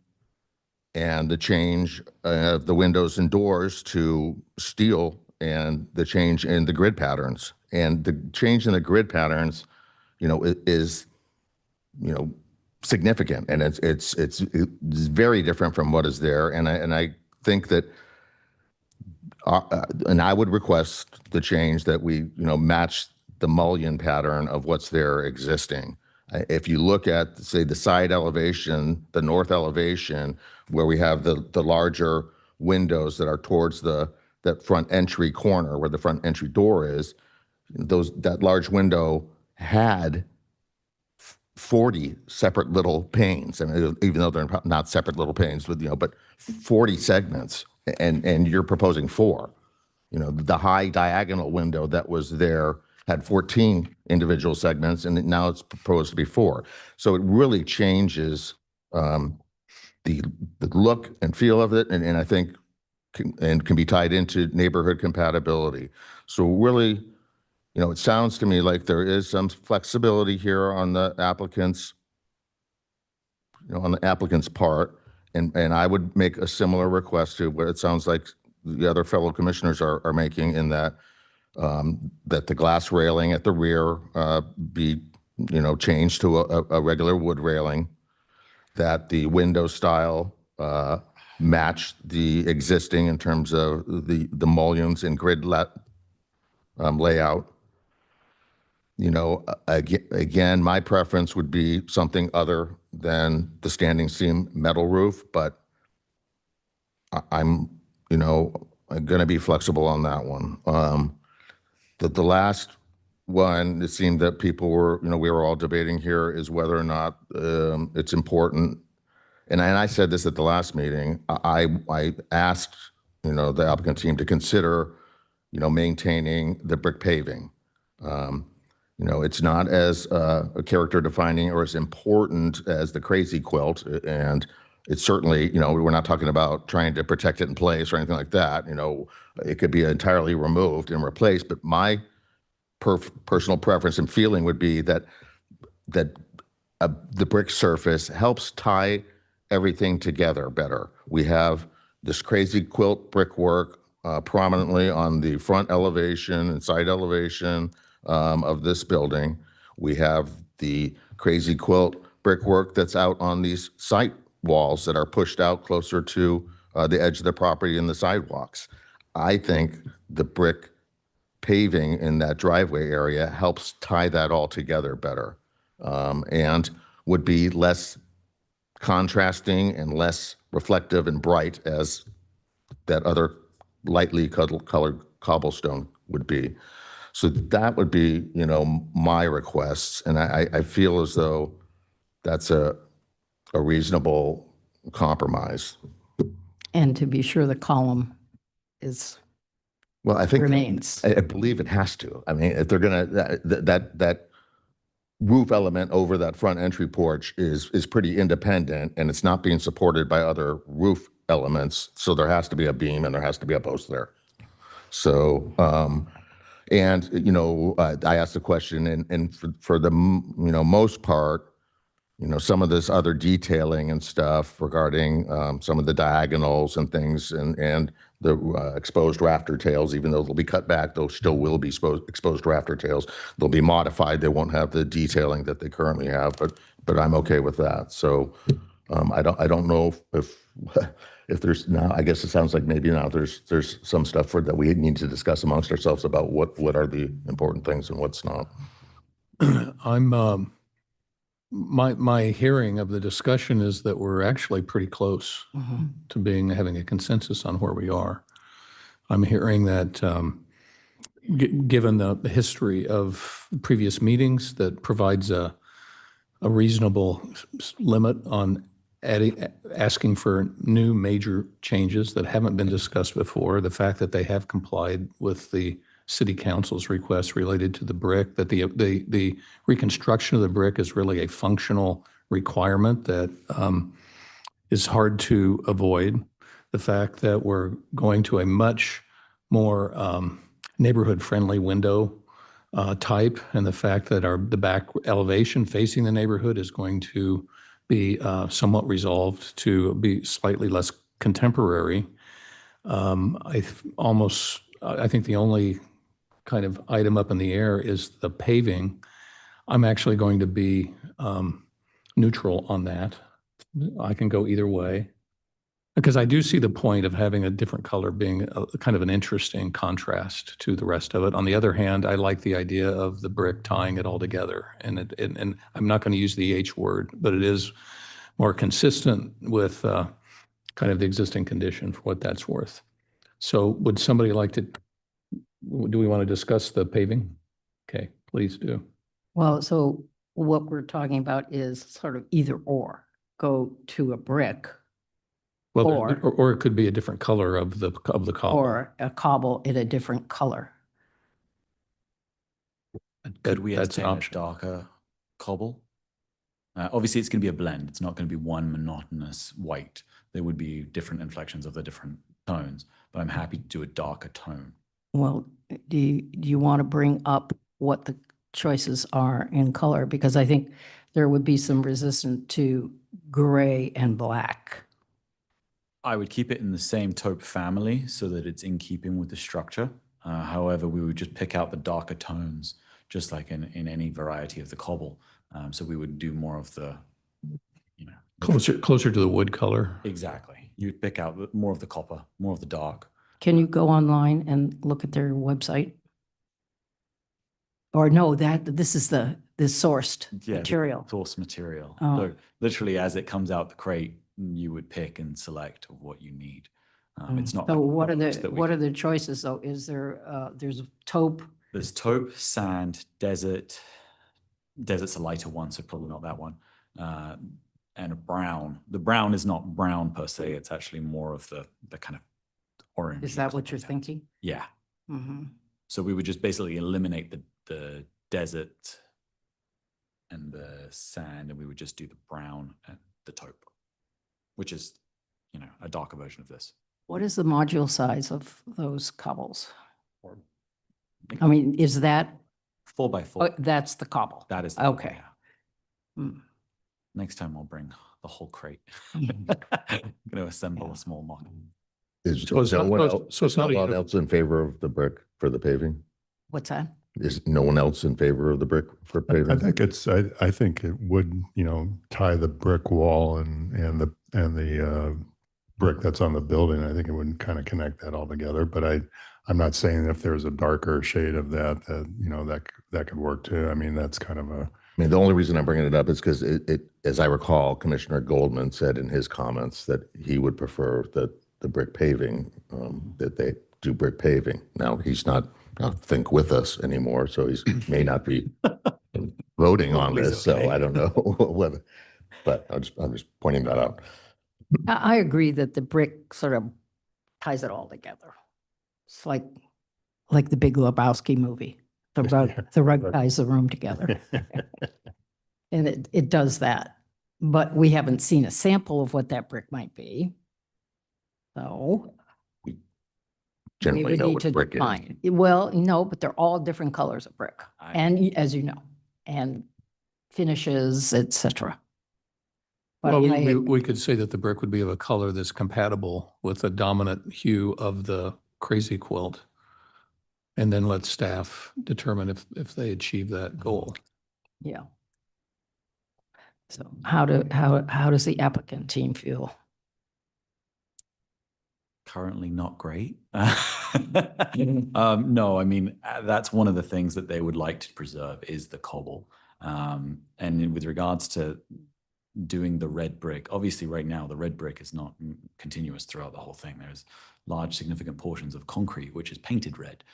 and the change of the windows and doors to steel, and the change in the grid patterns. And the change in the grid patterns, you know, is, you know, significant, and it's very different from what is there. And I think that And I would request the change that we, match the mullion pattern of what's there existing. If you look at, say, the side elevation, the north elevation, where we have the larger windows that are towards that front entry corner where the front entry door is, that large window had 40 separate little panes. I mean, even though they're not separate little panes, but 40 segments, and you're proposing 4. The high diagonal window that was there had 14 individual segments, and now it's proposed to be 4. So it really changes the look and feel of it, and I think can be tied into neighborhood compatibility. So really, it sounds to me like there is some flexibility here on the applicant's, part, and I would make a similar request to what it sounds like the other fellow commissioners are making, in that that the glass railing at the rear be, changed to a regular wood railing, that the window style match the existing in terms of the mullions and grid layout. Again, my preference would be something other than the standing seam metal roof, but I'm going to be flexible on that one. The last one, it seemed that people were, we were all debating here, is whether or not it's important. And I said this at the last meeting. I asked, the applicant team to consider, maintaining the brick paving. It's not as character defining or as important as the crazy quilt, and it's certainly, we're not talking about trying to protect it in place or anything like that. It could be entirely removed and replaced, but my personal preference and feeling would be that the brick surface helps tie everything together better. We have this crazy quilt brickwork prominently on the front elevation and side elevation of this building. We have the crazy quilt brickwork that's out on these site walls that are pushed out closer to the edge of the property and the sidewalks. I think the brick paving in that driveway area helps tie that all together better, and would be less contrasting and less reflective and bright as that other lightly colored cobblestone would be. So that would be, my requests, and I feel as though that's a reasonable compromise. And to be sure the column is, Well, I think remains. I believe it has to. I mean, if they're gonna that roof element over that front entry porch is pretty independent, and it's not being supported by other roof elements. So there has to be a beam and there has to be a post there. So, and I asked the question, and for the most part, some of this other detailing and stuff regarding some of the diagonals and things, and the exposed rafter tails, even though they'll be cut back, those still will be exposed rafter tails. They'll be modified. They won't have the detailing that they currently have, but I'm okay with that. So I don't know if there's now, I guess it sounds like maybe now there's some stuff that we need to discuss amongst ourselves about what are the important things and what's not. My hearing of the discussion is that we're actually pretty close to having a consensus on where we are. I'm hearing that given the history of previous meetings, that provides a reasonable limit on asking for new major changes that haven't been discussed before. The fact that they have complied with the City Council's request related to the brick, that the reconstruction of the brick is really a functional requirement that is hard to avoid. The fact that we're going to a much more neighborhood-friendly window type, and the fact that the back elevation facing the neighborhood is going to be somewhat resolved to be slightly less contemporary. I think the only kind of item up in the air is the paving. I'm actually going to be neutral on that. I can go either way. Because I do see the point of having a different color being a kind of an interesting contrast to the rest of it. On the other hand, I like the idea of the brick tying it all together. And I'm not going to use the H word, but it is more consistent with kind of the existing condition for what that's worth. So would somebody like to, do we want to discuss the paving? Okay, please do. Well, so what we're talking about is sort of either or, go to a brick Well, Or- or it could be a different color of the cobble. or a cobble in a different color. Could we That's an entertain a option. darker cobble? Obviously, it's going to be a blend. It's not going to be one monotonous white. There would be different inflections of the different tones, but I'm happy to do a darker tone. Well, do you want to bring up what the choices are in color? Because I think there would be some resistance to gray and black. I would keep it in the same taupe family so that it's in keeping with the structure. However, we would just pick out the darker tones, just like in any variety of the cobble. So we would do more of the, Closer to the wood color. Exactly. You'd pick out more of the copper, more of the dark. Can you go online and look at their website? Or no, this is the sourced Yeah, the material. source material. Oh. So literally as it comes out the crate, you would pick and select what you need. It's not. So like what are products that we what are can- the choices though? Is there, there's taupe, There's taupe, sand, desert. Desert's a lighter one, so probably not that one. And a brown. The brown is not brown per se. It's actually more of the kind of orange. is that what you're thinking? Yeah. Mm-hmm. So we would just basically eliminate the desert and the sand, and we would just do the brown and the taupe, which is, a darker version of this. What is the module size of those cobbles? I mean, is that, 4x4. that's the cobble? That is the cobble, Okay. yeah. Mm. Next time I'll bring the whole crate. Mhm. I'm going to assemble a small mock. Is So it's no not- one so it's- else, so it's not a no one uni- else in favor of the brick for the paving? What's that? Is no one else in favor of the brick for I paving? think I think it would, tie the brick wall and the brick that's on the building. I think it would kind of connect that all together. But I'm not saying if there's a darker shade of that that could work too. I mean, that's kind of a, I mean, the only reason I'm bringing it up is because as I recall, Commissioner Goldman said in his comments that he would prefer that the brick paving, that they do brick paving. Now, he's not, I don't think, with us anymore, so he may not be voting on Hopefully he's this, so okay. I don't know whether, but I'm just pointing that out. I agree that the brick sort of ties it all together. It's like the Big Lebowski movie. The rug Right. ties the room together. And it does that. But we haven't seen a sample of what that brick might be. So we Generally would know need what to brick is. define. Well, but they're all different colors of brick. I- And as you know, and finishes, et cetera. But Well, I- we could say that the brick would be of a color that's compatible with the dominant hue of the crazy quilt. And then let staff determine if they achieve that goal. Yeah. So how does the applicant team feel? Currently not great. No, I mean, that's one of the things that they would like to preserve is the cobble. And with regards to doing the red brick, obviously right now the red brick is not continuous throughout the whole thing. There's large significant portions of concrete which is painted red.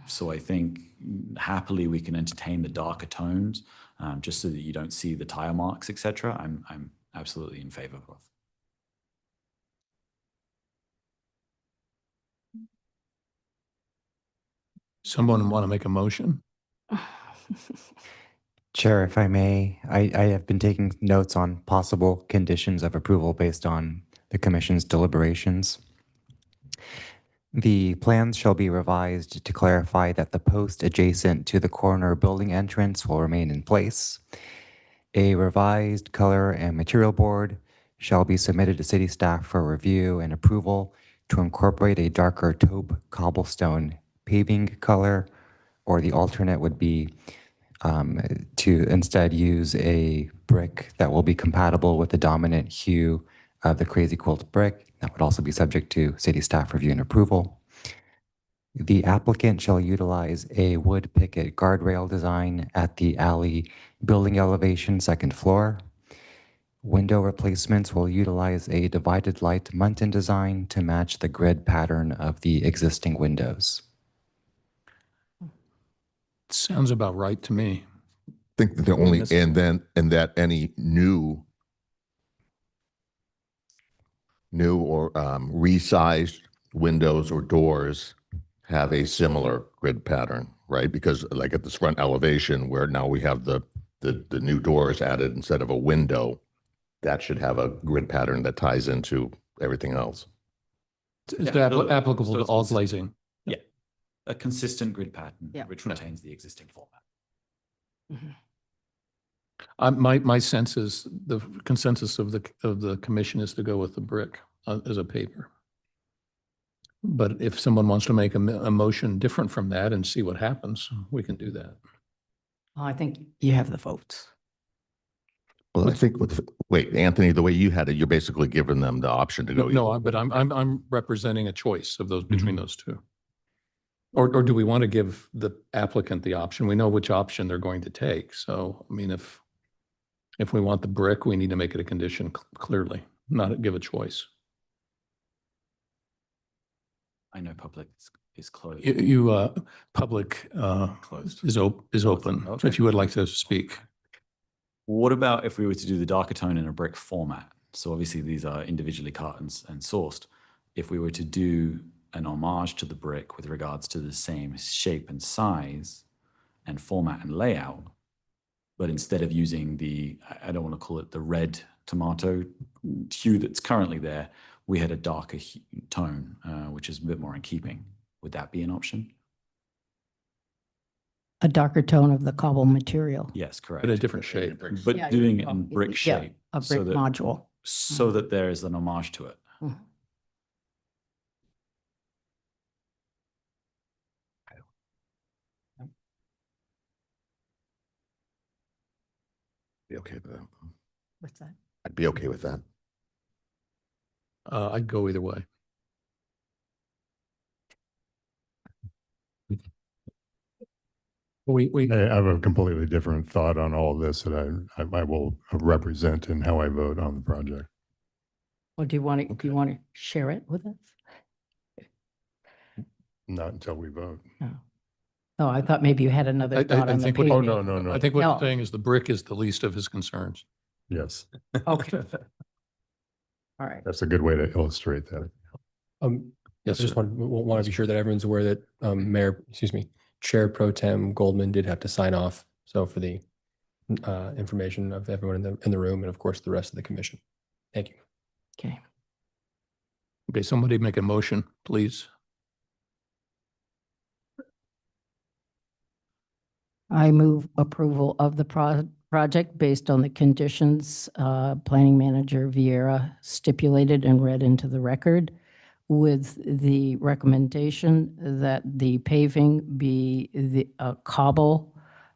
So I think happily we can entertain the darker tones, just so that you don't see the tire marks, etc. I'm absolutely in favor of. Someone want to make a motion? Chair, if I may, I have been taking notes on possible conditions of approval based on the commission's deliberations. The plans shall be revised to clarify that the post adjacent to the corner building entrance will remain in place. A revised color and material board shall be submitted to city staff for review and approval to incorporate a darker taupe cobblestone paving color, or the alternate would be to instead use a brick that will be compatible with the dominant hue of the Crazy Quilt brick. That would also be subject to city staff review and approval. The applicant shall utilize a wood picket guardrail design at the alley building elevation, second floor. Window replacements will utilize a divided light muntin design to match the grid pattern of the existing windows. Sounds about right to me. I think that the only, Yes. and that any new or resized windows or doors have a similar grid pattern, right? Because like at this front elevation where now we have the new doors added instead of a window, that should have a grid pattern that ties into everything else. Is Yeah, that so- applicable so to it's all consistent. glazing? Yeah. A consistent grid pattern, Yeah. which retains the existing format. My sense is the consensus of the commission is to go with the brick as a paper. But if someone wants to make a motion different from that and see what happens, we can do that. I think you have the votes. Well, I think wait, Anthony, the way you had it, you're basically giving them the option to go. No, but I'm representing a choice of those between those two. Or do we want to give the applicant the option? We know which option they're going to take. So, I mean, if we want the brick, we need to make it a condition clearly, not give a choice. I know public is closed. Public Closed. is open, Okay. if you would like to speak. What about if we were to do the darker tone in a brick format? So obviously these are individually cut and sourced. If we were to do an homage to the brick with regards to the same shape and size and format and layout, but instead of using I don't want to call it the red tomato hue that's currently there, we had a darker tone, which is a bit more in keeping. Would that be an option? A darker tone of the cobble material. Yes, correct. But a different shape. But Yeah, doing it yeah, in brick yeah, shape. a so brick that- module. So that there is an homage to it. Mhm. Be okay with that. What's that? I'd be okay with that. I'd go either way. We I have a completely different thought on all of this that I will represent in how I vote on the project. Well, do you want to share it with us? Not until we vote. Oh, I thought maybe you had another thought on the think what- paving. Oh, no. I think what No. you're saying is the brick is the least of his concerns. Yes, Okay. All right. that's a good way to illustrate that. Yes, I just sir. want to be sure that everyone's aware that Chair Pro Tem Goldman did have to sign off. So for the information of everyone in the room and of course the rest of the commission. Thank you. Okay. Okay, somebody make a motion, please. I move approval of the project based on the conditions Planning Manager Vieira stipulated and read into the record, with the recommendation that the paving be the cobble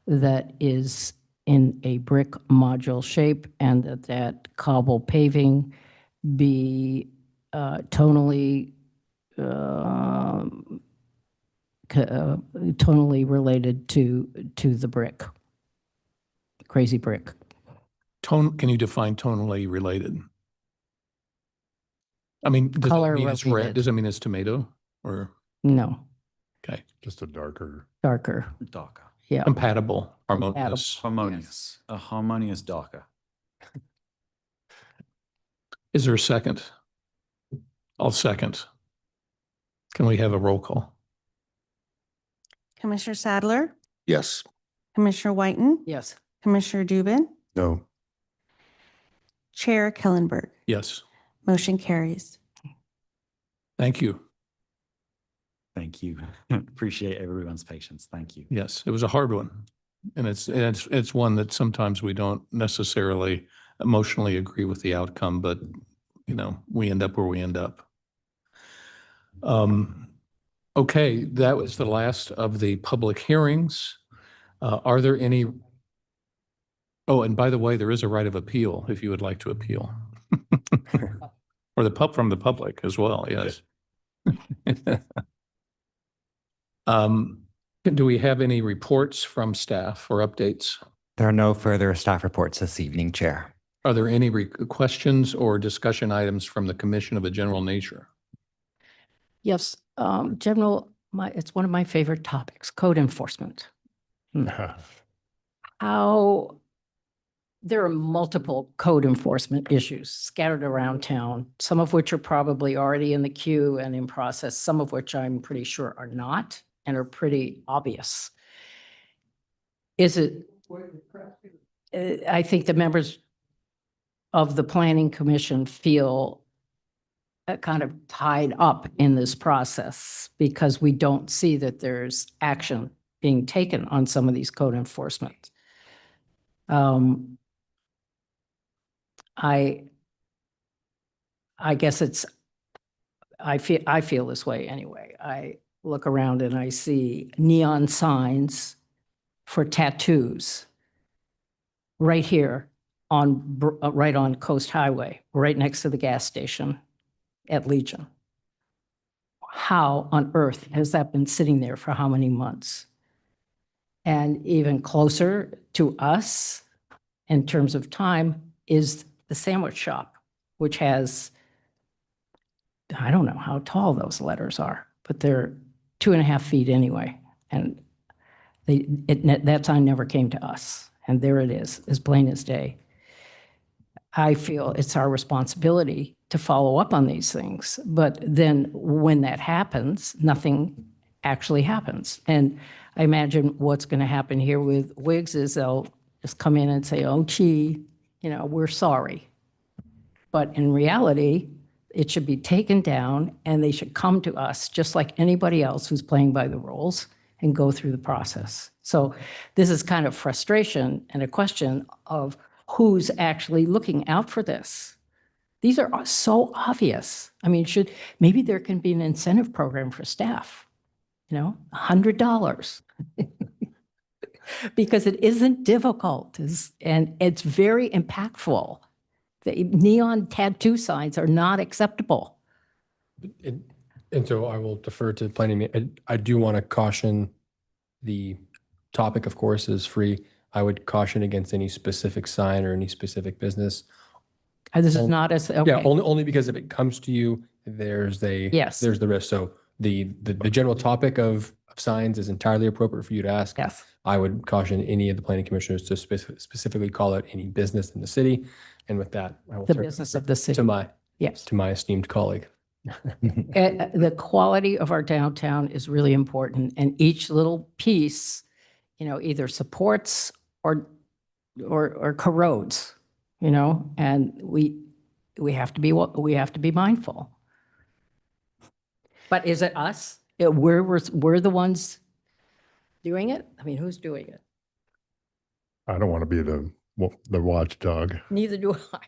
that is in a brick module shape, and that cobble paving be tonally related to the brick, crazy brick. Can you define tonally related? I mean, does it Color mean it's red? related. Does it mean it's tomato or, No, okay, Just a darker. darker. Darker. Yeah. compatible, harmonious? Harmonious. A harmonious darker. Is there a second? I'll second. Can we have a roll call? Commissioner Sadler, Yes. Commissioner Whiten, Yes. Commissioner Dubin, No. Chair Kellenberg. Yes, Motion carries. thank you. Thank you. Appreciate everyone's patience. Thank you. Yes, it was a hard one. And it's one that sometimes we don't necessarily emotionally agree with the outcome, but we end up where we end up. Okay, that was the last of the public hearings. Are there any? Oh, and by the way, there is a right of appeal if you would like to appeal. For the from the public as well, yes. Do we have any reports from staff or updates? There are no further staff reports this evening, Chair. Are there any questions or discussion items from the commission of a general nature? Yes, it's one of my favorite topics, code enforcement. How there are multiple code enforcement issues scattered around town, some of which are probably already in the queue and in process, some of which I'm pretty sure are not and are pretty obvious. Is it, I think the members of the Planning Commission feel kind of tied up in this process because we don't see that there's action being taken on some of these code enforcement. I guess I feel this way anyway. I look around and I see neon signs for tattoos right here right on Coast Highway, right next to the gas station at Legion. How on earth has that been sitting there for how many months? And even closer to us in terms of time is the sandwich shop, which has, I don't know how tall those letters are, but they're 2.5 feet anyway. And that sign never came to us. And there it is, as plain as day. I feel it's our responsibility to follow up on these things. But then when that happens, nothing actually happens. And I imagine what's going to happen here with Wiggs is they'll just come in and say, oh, gee, we're sorry. But in reality, it should be taken down and they should come to us just like anybody else who's playing by the rules and go through the process. So this is kind of frustration and a question of who's actually looking out for this. These are so obvious. I mean, maybe there can be an incentive program for staff, $100. Because it isn't difficult and it's very impactful. The neon tattoo signs are not acceptable. And so I will defer to planning. I do want to caution the topic, of course, is free. I would caution against any specific sign or any specific business. This is not as, okay. Yeah, only because if it comes to you, there's the risk. So the general topic of signs is entirely appropriate for you to ask. Yes. I would caution any of the planning commissioners to specifically call out any business in the city. And with that, I will The business of the city. to my esteemed colleague. The quality of our downtown is really important, and each little piece, either supports or corrodes, and we have to be mindful. But is it us? We're the ones doing it? I mean, who's doing it? I don't want to be the watchdog. Neither do I.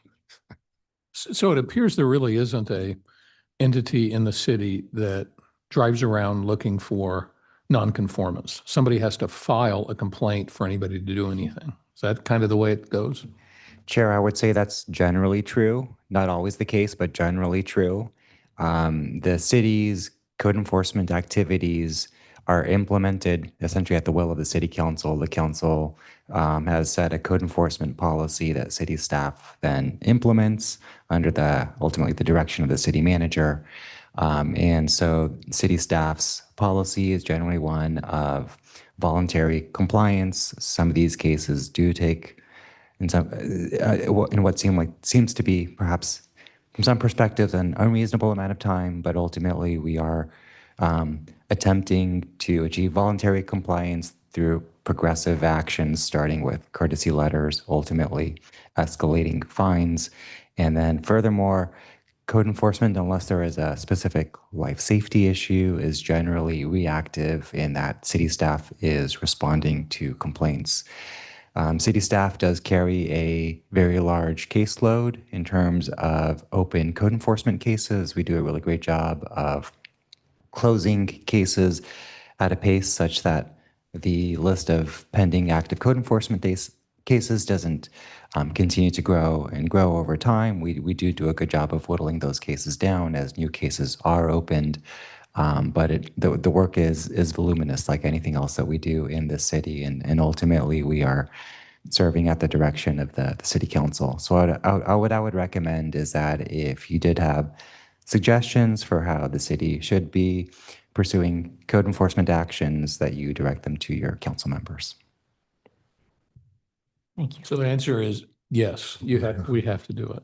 So it appears there really isn't a entity in the city that drives around looking for nonconformance. Somebody has to file a complaint for anybody to do anything. Is that kind of the way it goes? Chair, I would say that's generally true. Not always the case, but generally true. The city's code enforcement activities are implemented essentially at the will of the city council. The council has set a code enforcement policy that city staff then implements under ultimately the direction of the city manager. And so city staff's policy is generally one of voluntary compliance. Some of these cases do take in what seems to be perhaps from some perspectives an unreasonable amount of time, but ultimately we are attempting to achieve voluntary compliance through progressive actions, starting with courtesy letters, ultimately escalating fines. And then furthermore, code enforcement, unless there is a specific life safety issue, is generally reactive in that city staff is responding to complaints. City staff does carry a very large caseload in terms of open code enforcement cases. We do a really great job of closing cases at a pace such that the list of pending active code enforcement cases doesn't continue to grow and grow over time. We do a good job of whittling those cases down as new cases are opened. But the work is voluminous, like anything else that we do in this city, and ultimately we are serving at the direction of the city council. So what I would recommend is that if you did have suggestions for how the city should be pursuing code enforcement actions, that you direct them to your council members. Thank you. So the answer is yes, we have to do it.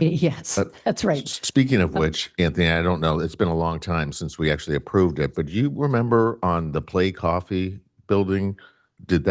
Yes, that's right. Speaking of which, Anthony, I don't know, it's been a long time since we actually approved it, but do you remember on the Play Coffee building, did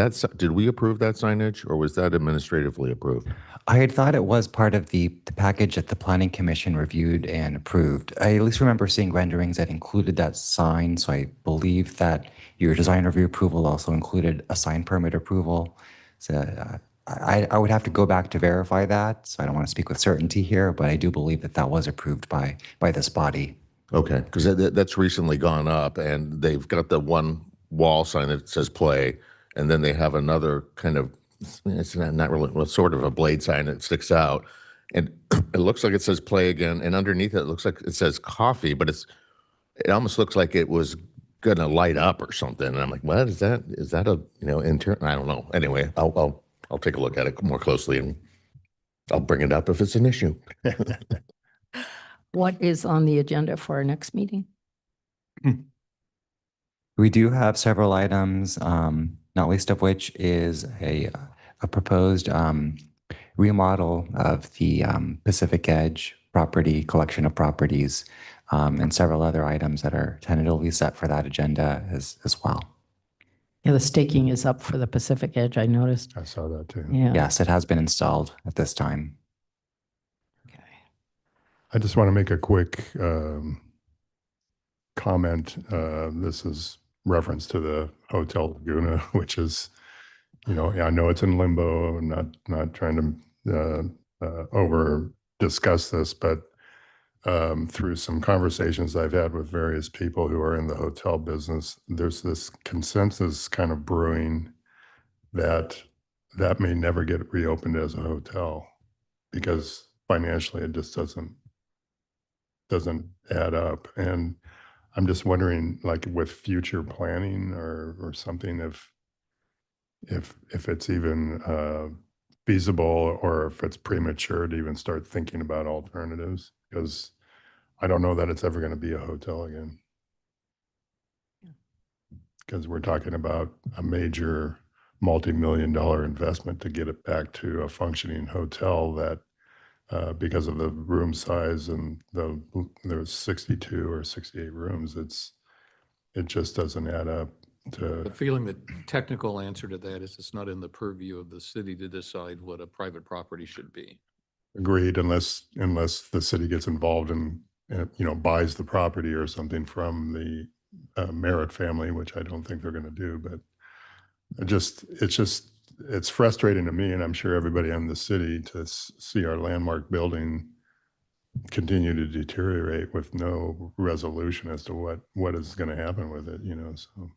we approve that signage, or was that administratively approved? I had thought it was part of the package that the Planning Commission reviewed and approved. I at least remember seeing renderings that included that sign, so I believe that your design review approval also included a sign permit approval. So I would have to go back to verify that, so I don't want to speak with certainty here, but I do believe that that was approved by this body. Okay, because that's recently gone up, and they've got the one wall sign that says Play, and then they have another kind of, it's not really, well, sort of a blade sign that sticks out, and it looks like it says Play again, and underneath it looks like it says Coffee, but it almost looks like it was gonna light up or something, and I'm like, what is that? Is that a intern? I don't know. Anyway, I'll take a look at it more closely, and I'll bring it up if it's an issue. What is on the agenda for our next meeting? We do have several items, not least of which is a proposed remodel of the Pacific Edge property, collection of properties, and several other items that are tentatively set for that agenda as well. Yeah, the staking is up for the Pacific Edge, I noticed. I saw that too. Yeah. Yes, it has been installed at this time. Okay. I just want to make a quick comment. This is reference to the Hotel Laguna, which is, I know it's in limbo. I'm not trying to over discuss this, but through some conversations I've had with various people who are in the hotel business, there's this consensus kind of brewing that may never get reopened as a hotel because financially it just doesn't add up. And I'm just wondering, like with future planning or something, if it's even feasible or if it's premature to even start thinking about alternatives, because I don't know that it's ever going to be a hotel again. Because we're talking about a major multi-million-dollar investment to get it back to a functioning hotel that because of the room size and there's 62 or 68 rooms, it just doesn't add up to. The feeling that technical answer to that is it's not in the purview of the city to decide what a private property should be. Agreed, unless the city gets involved and buys the property or something from the Merritt family, which I don't think they're going to do. But it's frustrating to me, and I'm sure everybody in the city, to see our landmark building continue to deteriorate with no resolution as to what is going to happen with it. So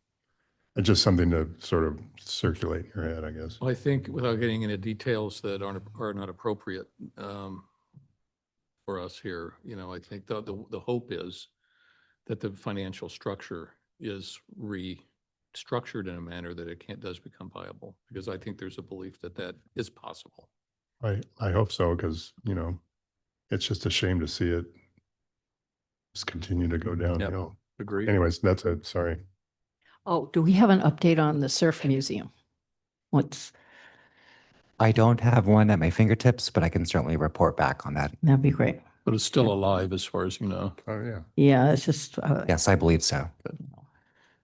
it's just something to sort of circulate in your head, I guess. Well, I think without getting into details that are not appropriate for us here, I think the hope is that the financial structure is restructured in a manner that it does become viable, because I think there's a belief that is possible. I hope so, because it's just a shame to see it just continue to go downhill. Agreed. Anyways, that's it. Sorry. Oh, do we have an update on the Surf Museum? I don't have one at my fingertips, but I can certainly report back on that. That'd be great. But it's still alive as far as you know. Oh, yeah. Yeah, it's just. Yes, I believe so.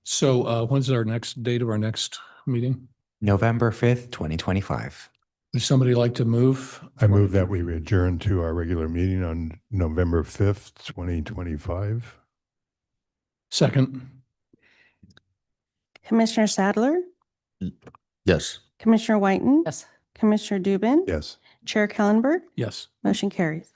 So when's our next date of our next meeting? November 5th, 2025. Would somebody like to move? I move that we adjourn to our regular meeting on November 5th, 2025. Second. Commissioner Sadler, Yes. Commissioner Whiten, Yes. Commissioner Dubin, Yes. Chair Kellenberg, Yes. motion carries.